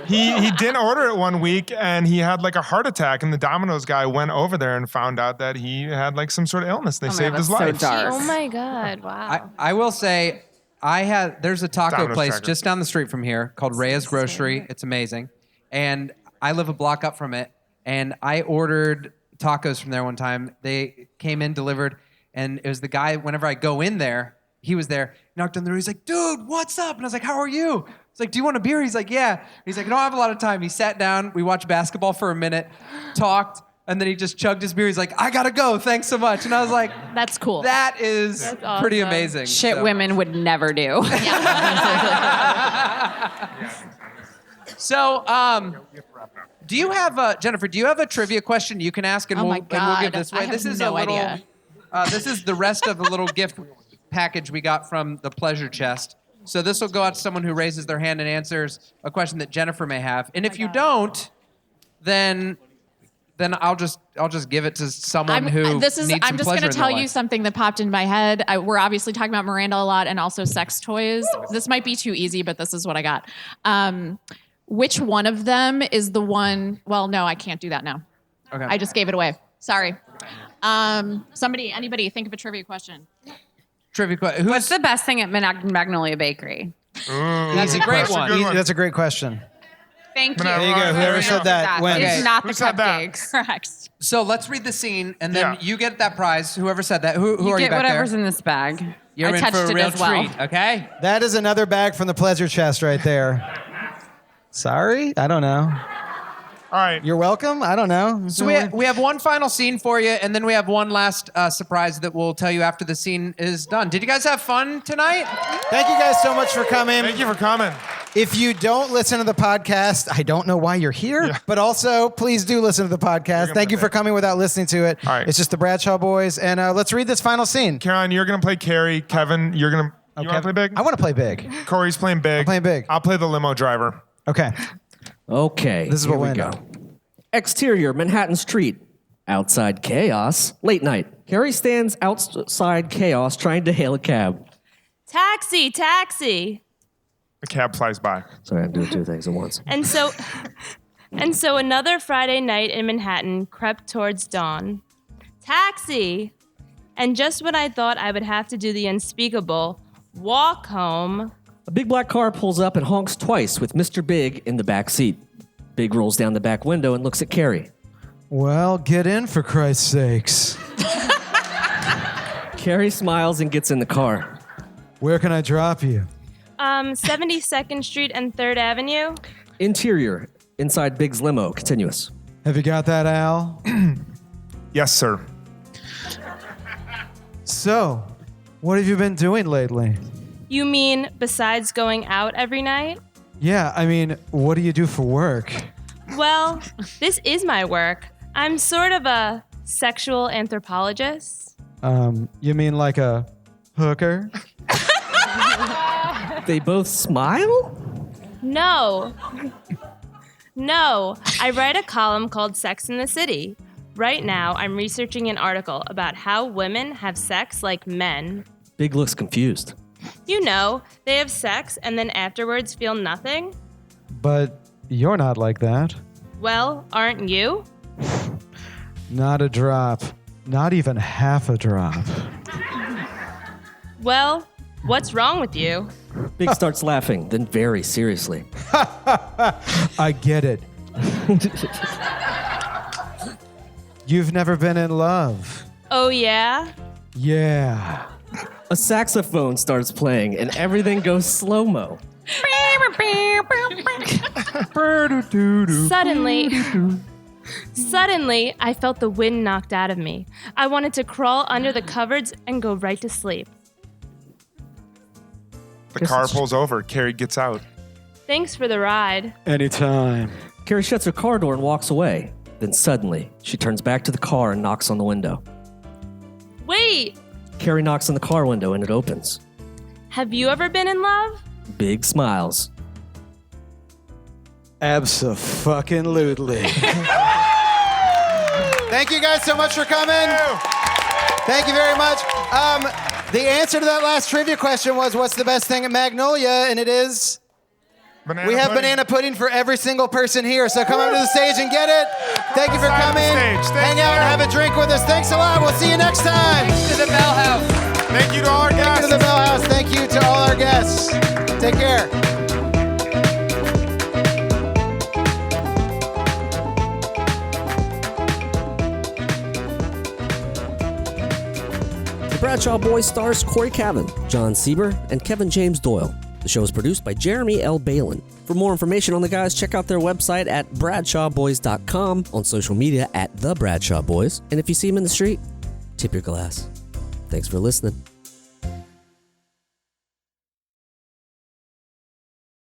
he didn't order it one week, and he had like a heart attack. And the Domino's guy went over there and found out that he had like some sort of illness. They saved his life. So dark. Oh my God, wow. I will say, there's a taco Domino's place Tracker. just down the street from here called Reyes Grocery. It's amazing. And I live a block up from it. And I ordered tacos from there one time. They came in, delivered, and it was the guy, whenever I go in there, he was there, knocked on the door. He's like, dude, what's up? And I was like, how are you? He's like, do you want a beer? He's like, yeah. He's like, I don't have a lot of time. He sat down. We watched basketball for a minute, talked, and then he just chugged his beer. He's like, I got to go. Thanks so much. And I was like, That's cool. that is That's pretty awesome. amazing. Shit So- women would never do. So, do you have Jennifer? Do you have a trivia question you can ask, and, Oh my and we'll give God, this way? I have This is no a little. idea. This is the rest of the little gift package we got from the pleasure chest. So this will go out to someone who raises their hand and answers a question that Jennifer may have. And if you don't, then I'll just give it to someone who I'm needs just some going pleasure to in tell their you life. something that popped in my head. We're obviously talking about Miranda a lot and also sex toys. This might be too easy, but this is what I got. Which one of them is the one? Well, no, I can't do that now. Okay. I just gave it away. Sorry. Anybody, think of a trivia question. Trivia question. What's the best thing at Magnolia Bakery? That's a great one. That's a great question. Thank you. There you go. Whoever said that wins. It's not the Who said that? cupcakes. Correct. So let's read the scene, and then Yeah. you get that prize. Whoever said that. Who You are you get back whatever's there? in this bag. You're I in touched for a it real as well. treat, okay? That is another bag from the pleasure chest right there. Sorry? I don't know. All right. You're welcome? I don't know. So we have one final scene for you, and then we have one last surprise that we'll tell you after the scene is done. Did you guys have fun tonight? Thank you guys so much for coming. Thank you for coming. If you don't listen to the podcast, I don't know why you're here, but also please do listen to the podcast. Thank you for coming without listening to it. All right. It's just the Bradshaw Boys, and let's read this final scene. Caroline, you're going to play Carrie. Kevin, you're going to... You want to play big? I want to play big. Corey's playing big. I'm playing big. I'll play the limo driver. Okay. Okay. This is here what we we go. know. Exterior, Manhattan Street. Outside chaos. Late night. Carrie stands outside chaos trying to hail a cab. Taxi, taxi. The cab flies by. Sorry, I'm doing two things at once. And so another Friday night in Manhattan crept towards dawn. Taxi! And just when I thought I would have to do the unspeakable, walk home, A big black car pulls up and honks twice with Mr. Big in the back seat. Big rolls down the back window and looks at Carrie. Well, get in for Christ's sakes. Carrie smiles and gets in the car. Where can I drop you? 72nd Street and 3rd Avenue. Interior, inside Big's limo, continuous. Have you got that, Al? Yes, sir. So, what have you been doing lately? You mean besides going out every night? Yeah, I mean, what do you do for work? Well, this is my work. I'm sort of a sexual anthropologist. You mean like a hooker? They both smile? No. No, I write a column called Sex in the City. Right now, I'm researching an article about how women have sex like men. Big looks confused. You know, they have sex and then afterwards feel nothing. But you're not like that. Well, aren't you? Not a drop. Not even half a drop. Well, what's wrong with you? Big starts laughing, then very seriously. I get it. You've never been in love. Oh, yeah? Yeah. A saxophone starts playing and everything goes slow-mo. Suddenly, I felt the wind knocked out of me. I wanted to crawl under the covers and go right to sleep. The car pulls over. Carrie gets out. Thanks for the ride. Anytime. Carrie shuts her car door and walks away. Then suddenly, she turns back to the car and knocks on the window. Wait! Carrie knocks on the car window and it opens. Have you ever been in love? Big smiles. Abso-fucking-lutely. Thank you guys so much for coming. Thank you very much. The answer to that last trivia question was, what's the best thing at Magnolia? And it is... Banana we have pudding. banana pudding for every single person here. So come up to the stage and get it. Thank you for Side of the coming. stage. Thank Hang out you. and have a drink with us. Thanks a lot. We'll see you next time. To the Bell House. Thank you to all our Thank you guests. to the Bell House. Thank you to all our guests. Take care. The Bradshaw Boys stars Cory Cavin, Jon Sieber, and Kevin James Doyle. The show is produced by Jeremy L. Balin. For more information on the guys, check out their website at bradshawboys.com, on social media at The Bradshaw Boys, and if you see them in the street, tip your glass. Thanks for listening.